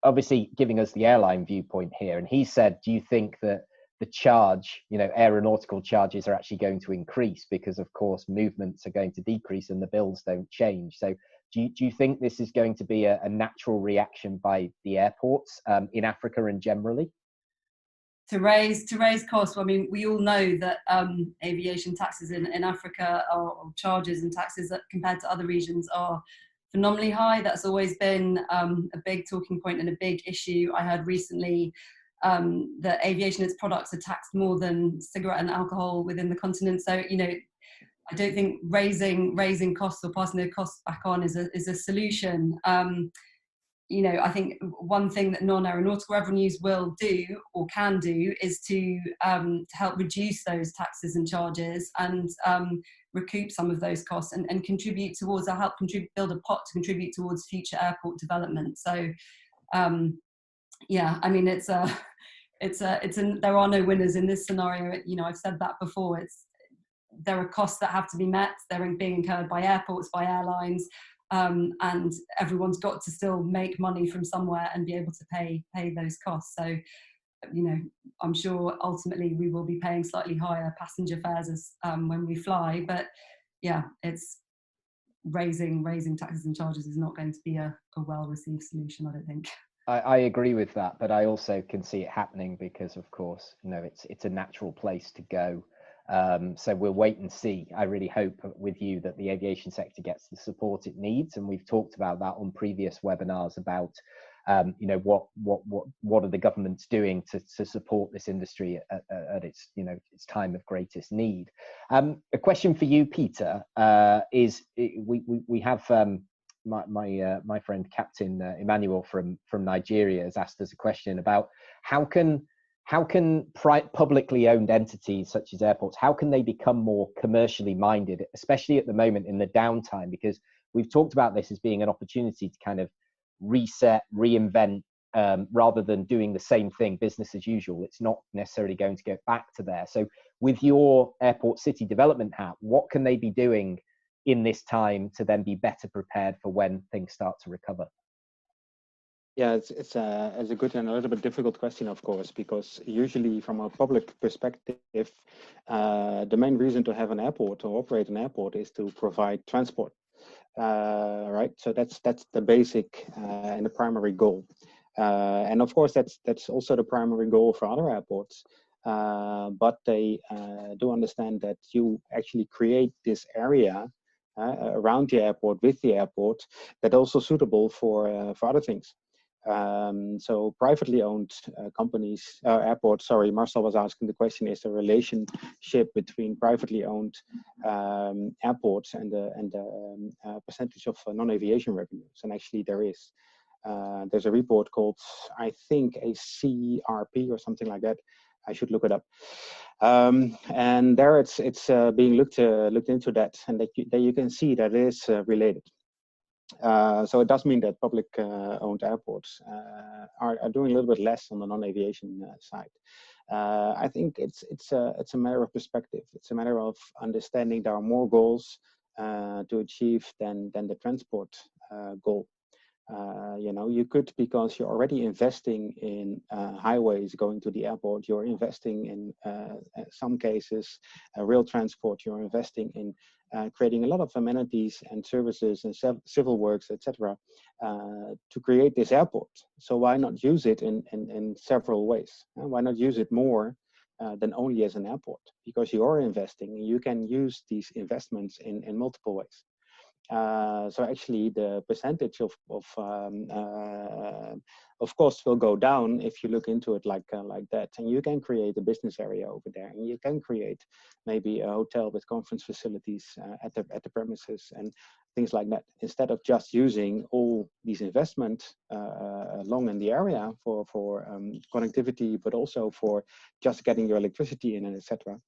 Obviously, giving us the airline viewpoint here, and he said, "Do you think that the charge, you know, aeronautical charges are actually going to increase because, of course, movements are going to decrease and the bills don't change?" So do you think this is going to be a natural reaction by the airports in Africa and generally? to raise costs. I mean, we all know that aviation taxes in Africa or charges and taxes that compared to other regions are phenomenally high. That's always been a big talking point and a big issue. I heard recently that aviation, its products are taxed more than cigarette and alcohol within the continent. So, you know, I don't think raising costs or passing the costs back on is a solution. You know, I think one thing that non-aeronautical revenues will do or can do is to help reduce those taxes and charges and recoup some of those costs and contribute towards, build a pot to contribute towards future airport development. So, yeah, I mean, there are no winners in this scenario. You know, I've said that before. There are costs that have to be met. They're being incurred by airports, by airlines. And everyone's got to still make money from somewhere and be able to pay those costs. So, you know, I'm sure ultimately we will be paying slightly higher passenger fares as when we fly. But yeah, it's raising taxes and charges is not going to be a well-received solution, I don't think. I agree with that, but I also can see it happening because, of course, you know, it's a natural place to go. So we'll wait and see. I really hope with you that the aviation sector gets the support it needs, and we've talked about that on previous webinars about, you know, what are the governments doing to support this industry at its, you know, its time of greatest need. A question for you, Pieter, is we have my friend Captain Emmanuel from Nigeria has asked us a question about how can publicly owned entities such as airports, how can they become more commercially minded, especially at the moment in the downtime? Because we've talked about this as being an opportunity to kind of reset, reinvent, rather than doing the same thing, business as usual. It's not necessarily going to go back to there. So with your airport city development hat, what can they be doing in this time to then be better prepared for when things start to recover? Yeah, it's a good and a little bit difficult question, of course, because usually from a public perspective, the main reason to have an airport or operate an airport is to provide transport, right? So that's the basic and the primary goal, and of course that's also the primary goal for other airports. But they do understand that you actually create this area around the airport, with the airport, that also suitable for other things. So privately owned companies, airports, sorry, Marcel was asking the question, is the relationship between privately owned airports and the percentage of non-aviation revenues? And actually there is. There's a report called, I think, a CRP or something like that. I should look it up. And there it's being looked into that, and that you can see that it is related. So it does mean that public owned airports are doing a little bit less on the non-aviation side. I think it's a matter of perspective. It's a matter of understanding there are more goals to achieve than the transport goal. You know, you could, because you're already investing in highways going to the airport, you're investing in some cases rail transport, you're investing in creating a lot of amenities and services and civil works, etc., to create this airport. So why not use it in several ways? Why not use it more than only as an airport? Because you are investing, and you can use these investments in multiple ways. So actually, the percentage of cost will go down if you look into it like that, and you can create a business area over there, and you can create maybe a hotel with conference facilities at the premises and things like that, instead of just using all these investments along in the area for connectivity, but also for just getting your electricity in, and etc.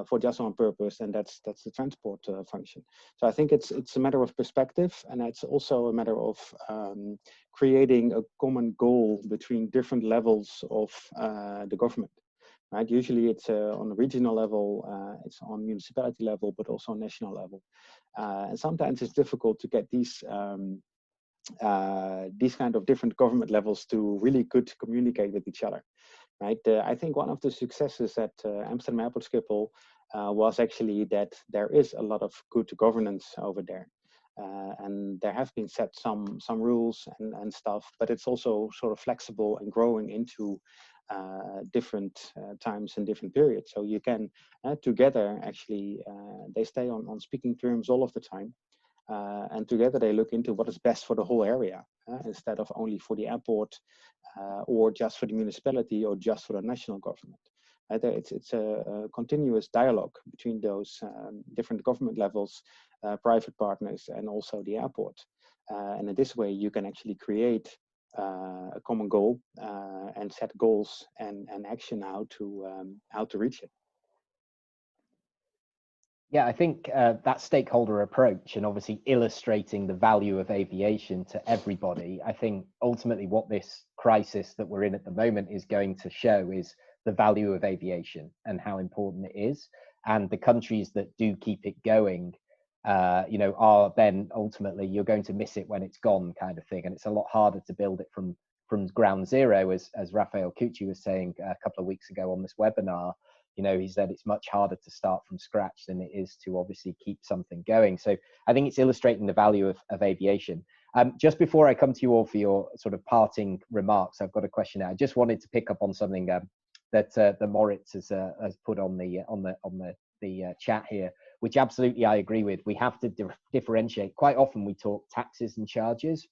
For just one purpose, and that's the transport function. So I think it's a matter of perspective, and it's also a matter of creating a common goal between different levels of the government. Right? Usually it's on a regional level, it's on municipality level, but also on national level. And sometimes it's difficult to get these kind of different government levels to really good communicate with each other. Right? I think one of the successes at Amsterdam Airport Schiphol was actually that there is a lot of good governance over there. And there have been set some rules and stuff, but it's also sort of flexible and growing into different times and different periods. So you can together actually they stay on speaking terms all of the time, and together they look into what is best for the whole area instead of only for the airport or just for the municipality or just for the national government. It's a continuous dialogue between those different government levels, private partners, and also the airport. And in this way, you can actually create a common goal and set goals and action how to reach it. Yeah, I think that stakeholder approach and obviously illustrating the value of aviation to everybody, I think ultimately what this crisis that we're in at the moment is going to show is the value of aviation and how important it is. And the countries that do keep it going, you know, are then ultimately, you're going to miss it when it's gone, kind of thing. And it's a lot harder to build it from ground zero, as Raphael Cucci was saying a couple of weeks ago on this webinar. You know, he said it's much harder to start from scratch than it is to obviously keep something going. So I think it's illustrating the value of aviation. Just before I come to you all for your sort of parting remarks, I've got a question now. I just wanted to pick up on something that the Moritz has put on the chat here, which absolutely I agree with. We have to differentiate. Quite often we talk taxes and charges.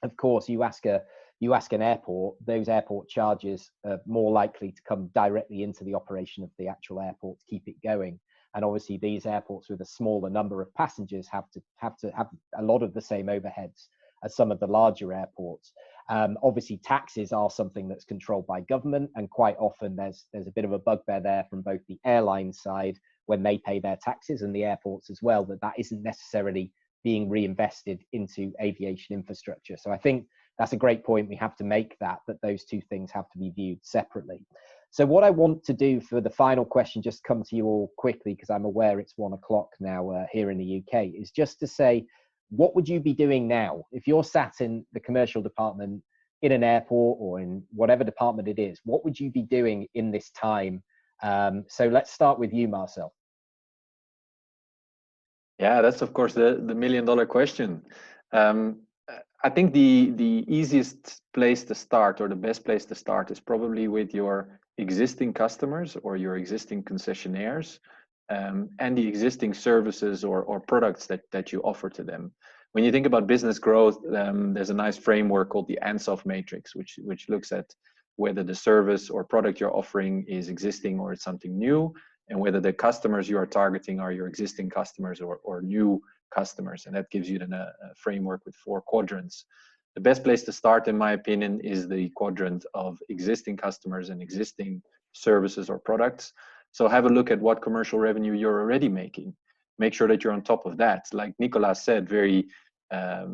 Of course, you ask an airport, those airport charges are more likely to come directly into the operation of the actual airport to keep it going. And obviously these airports with a smaller number of passengers have to have a lot of the same overheads as some of the larger airports. Obviously taxes are something that's controlled by government, and quite often there's a bit of a bugbear there from both the airline side when they pay their taxes and the airports as well, that isn't necessarily being reinvested into aviation infrastructure. So I think that's a great point. We have to make that those two things have to be viewed separately. So what I want to do for the final question, just come to you all quickly, because I'm aware it's 1 o'clock now here in the UK, is just to say, what would you be doing now? If you're sat in the commercial department in an airport or in whatever department it is, what would you be doing in this time? So let's start with you, Marcel. Yeah, that's of course the million-dollar question. I think the easiest place to start, or the best place to start, is probably with your existing customers or your existing concessionaires, and the existing services or products that you offer to them. When you think about business growth, there's a nice framework called the Ansoff matrix, which looks at whether the service or product you're offering is existing or it's something new, and whether the customers you are targeting are your existing customers or new customers. And that gives you then a framework with 4 quadrants. The best place to start, in my opinion, is the quadrant of existing customers and existing services or products. So have a look at what commercial revenue you're already making. Make sure that you're on top of that. Like Nicolas said, a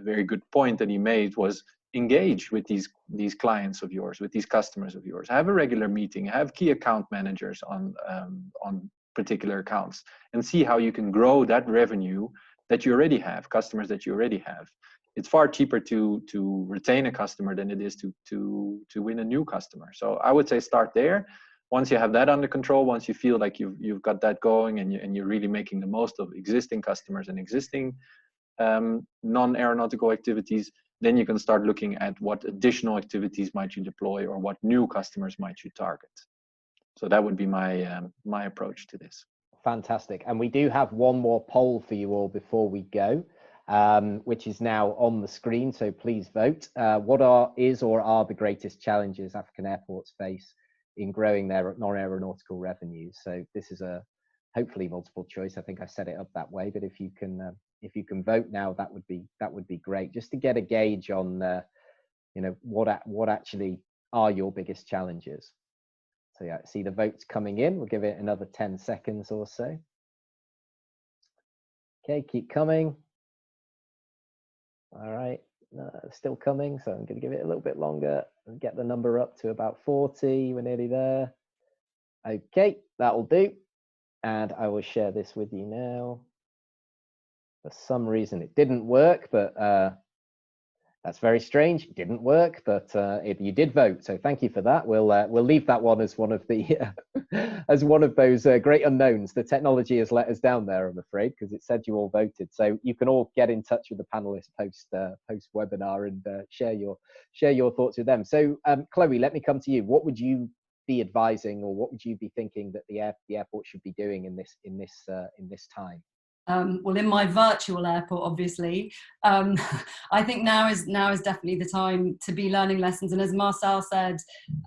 very good point that he made was engage with these clients of yours, with these customers of yours. Have a regular meeting, have key account managers on particular accounts, and see how you can grow that revenue that you already have, customers that you already have. It's far cheaper to retain a customer than it is to win a new customer. So I would say start there. Once you have that under control, once you feel like you've got that going and you're really making the most of existing customers and existing non-aeronautical activities, then you can start looking at what additional activities might you deploy or what new customers might you target. So that would be my approach to this. Fantastic. And we do have one more poll for you all before we go, which is now on the screen. So please vote. What are the greatest challenges African airports face in growing their non-aeronautical revenues? So this is a hopefully multiple choice. I think I set it up that way, but if you can vote now, that would be great, just to get a gauge on you know, what actually are your biggest challenges. So yeah, see the votes coming in. We'll give it another 10 seconds or so. Okay, keep coming. All right, still coming. So I'm going to give it a little bit longer and get the number up to about 40. We're nearly there. Okay, that'll do. And I will share this with you now. For some reason it didn't work, but That's very strange. It didn't work, but you did vote, so thank you for that. We'll leave that one as one of the as one of those great unknowns. The technology has let us down there, I'm afraid, because it said you all voted. So you can all get in touch with the panelists post webinar and share your thoughts with them. So Chloe, let me come to you. What would you be advising, or what would you be thinking that the airport should be doing in this time? Well, in my virtual airport, obviously, I think now is definitely the time to be learning lessons. And as Marcel said,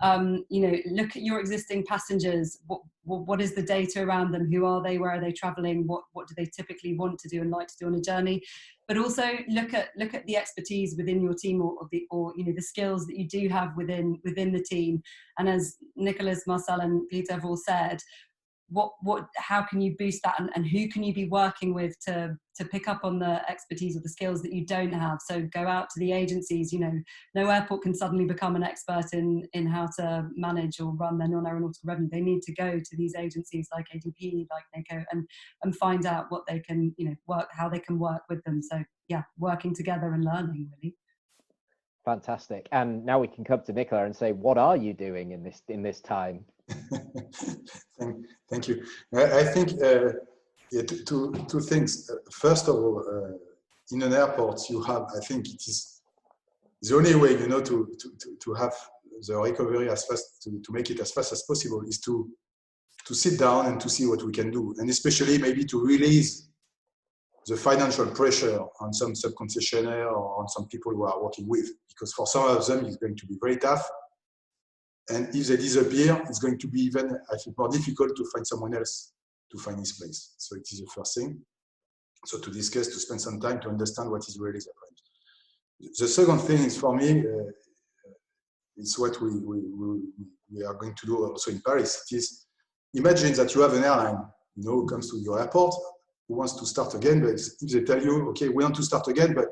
look at your existing passengers. What is the data around them? Who are they? Where are they traveling? What do they typically want to do and like to do on a journey? But also look at the expertise within your team, or the skills that you do have within the team. And as Nicolas, Marcel, and Pieter have all said, how can you boost that, and who can you be working with to pick up on the expertise or the skills that you don't have? So go out to the agencies. No airport can suddenly become an expert in how to manage or run their non-aeronautical revenue. They need to go to these agencies like ADP, like NACO, and find out what they can how they can work with them. So yeah, working together and learning, really. Fantastic. And now we can come to Nicolas and say, what are you doing in this time? Thank you. I think two things. First of all, in an airport, you have, I think it is the only way, to have the recovery as fast, to make it as fast as possible, is to sit down and to see what we can do, and especially maybe to release the financial pressure on some sub-concessionaire or on some people who are working with, because for some of them it's going to be very tough. And if they disappear, it's going to be even, I think, more difficult to find someone else to find his place. So it is the first thing. So to discuss, to spend some time to understand what is really the problem. The second thing is, for me, it's what we are going to do also in Paris. It is, imagine that you have an airline, who comes to your airport, who wants to start again, but if they tell you, okay, we want to start again, but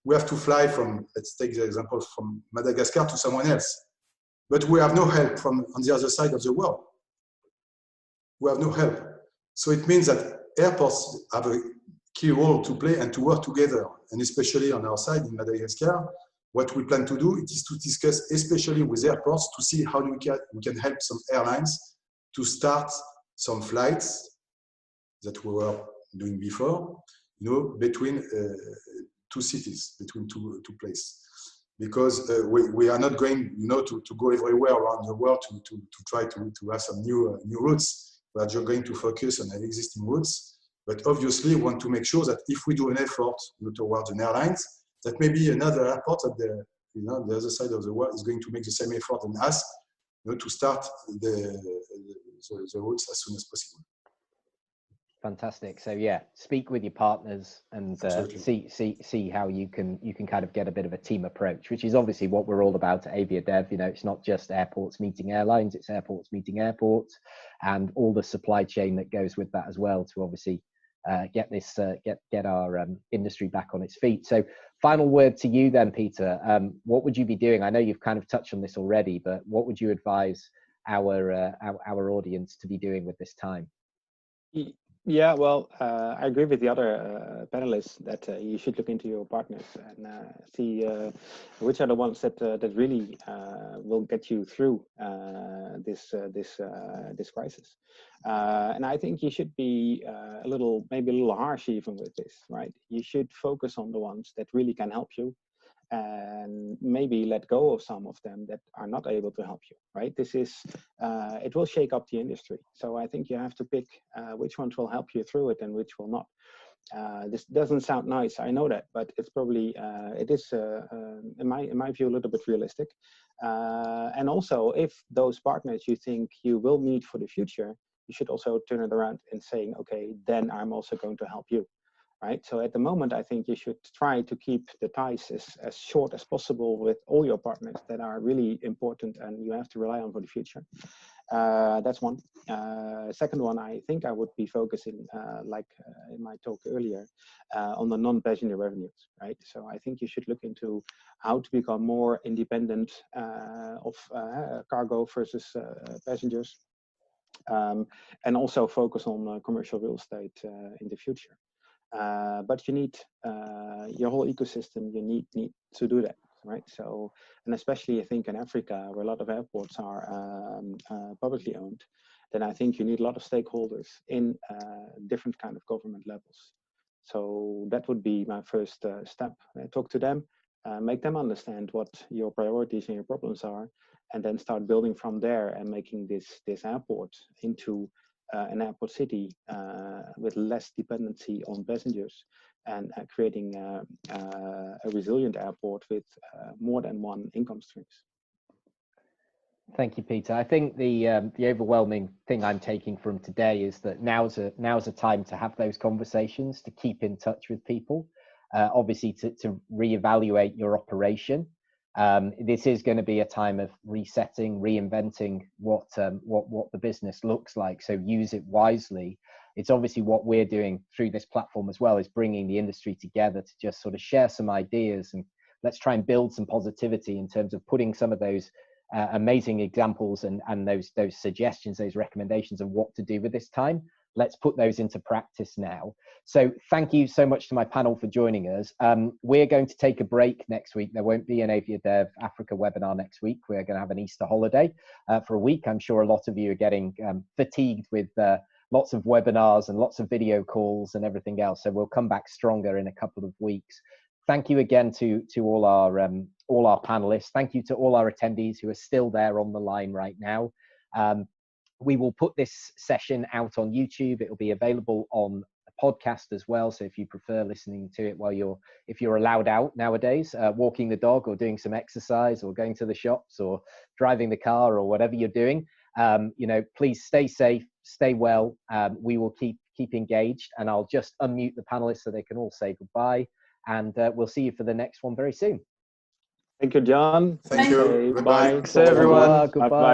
we have to fly from, let's take the example, from Madagascar to someone else. But we have no help from on the other side of the world. We have no help. So it means that airports have a key role to play and to work together. And especially on our side in Madagascar, what we plan to do is to discuss, especially with airports, to see how we can help some airlines to start some flights that we were doing before, between two cities, between two places. Because we are not going, to go everywhere around the world to try to have some new routes. We are just going to focus on existing routes. But obviously, we want to make sure that if we do an effort towards an airlines, that maybe another airport at the other side of the world is going to make the same effort than us, to start the routes as soon as possible. Fantastic. So yeah, speak with your partners and see how you can kind of get a bit of a team approach, which is obviously what we're all about at AviaDev. It's not just airports meeting airlines, it's airports meeting airports, and all the supply chain that goes with that as well, to obviously get our industry back on its feet. So final word to you then, Pieter. What would you be doing? I know you've kind of touched on this already, but what would you advise our audience to be doing with this time? Yeah, well, I agree with the other panelists that you should look into your partners and see which are the ones that really will get you through this crisis. And I think you should be maybe a little harsh even with this, right? You should focus on the ones that really can help you, and maybe let go of some of them that are not able to help you, right? It will shake up the industry. So I think you have to pick which ones will help you through it and which will not. This doesn't sound nice, I know that, but it's probably, it is, in my view, a little bit realistic. And also, if those partners you think you will need for the future, you should also turn it around and saying, okay, then I'm also going to help you. Right. So at the moment, I think you should try to keep the ties as short as possible with all your partners that are really important and you have to rely on for the future. That's one. Second one, I think I would be focusing, in my talk earlier, on the non-passenger revenues. Right. So I think you should look into how to become more independent of cargo versus passengers, and also focus on commercial real estate in the future. But you need your whole ecosystem. You need to do that, right? So, and especially I think in Africa, where a lot of airports are publicly owned, then I think you need a lot of stakeholders in different kind of government levels. So that would be my first step. Talk to them, make them understand what your priorities and your problems are, and then start building from there and making this airport into an airport city with less dependency on passengers, and creating a resilient airport with more than one income streams. Thank you, Pieter. I think the overwhelming thing I'm taking from today is that now's a time to have those conversations, to keep in touch with people, obviously to reevaluate your operation. This is going to be a time of resetting, reinventing what the business looks like. So use it wisely. It's obviously what we're doing through this platform as well, is bringing the industry together to just sort of share some ideas, and let's try and build some positivity in terms of putting some of those amazing examples and those suggestions, those recommendations of what to do with this time. Let's put those into practice now. So thank you so much to my panel for joining us. We're going to take a break next week. There won't be an AviaDev Africa webinar next week. We're going to have an Easter holiday for a week. I'm sure a lot of you are getting fatigued with lots of webinars and lots of video calls and everything else. So we'll come back stronger in a couple of weeks. Thank you again to all our panelists. Thank you to all our attendees who are still there on the line right now. We will put this session out on YouTube. It will be available on a podcast as well. So if you prefer listening to it while if you're allowed out nowadays, walking the dog or doing some exercise or going to the shops or driving the car or whatever you're doing, please stay safe, stay well. We will keep engaged, and I'll just unmute the panelists so they can all say goodbye. And we'll see you for the next one very soon. Thank you, John. Thank you. Bye. Thanks, everyone. Goodbye. Bye.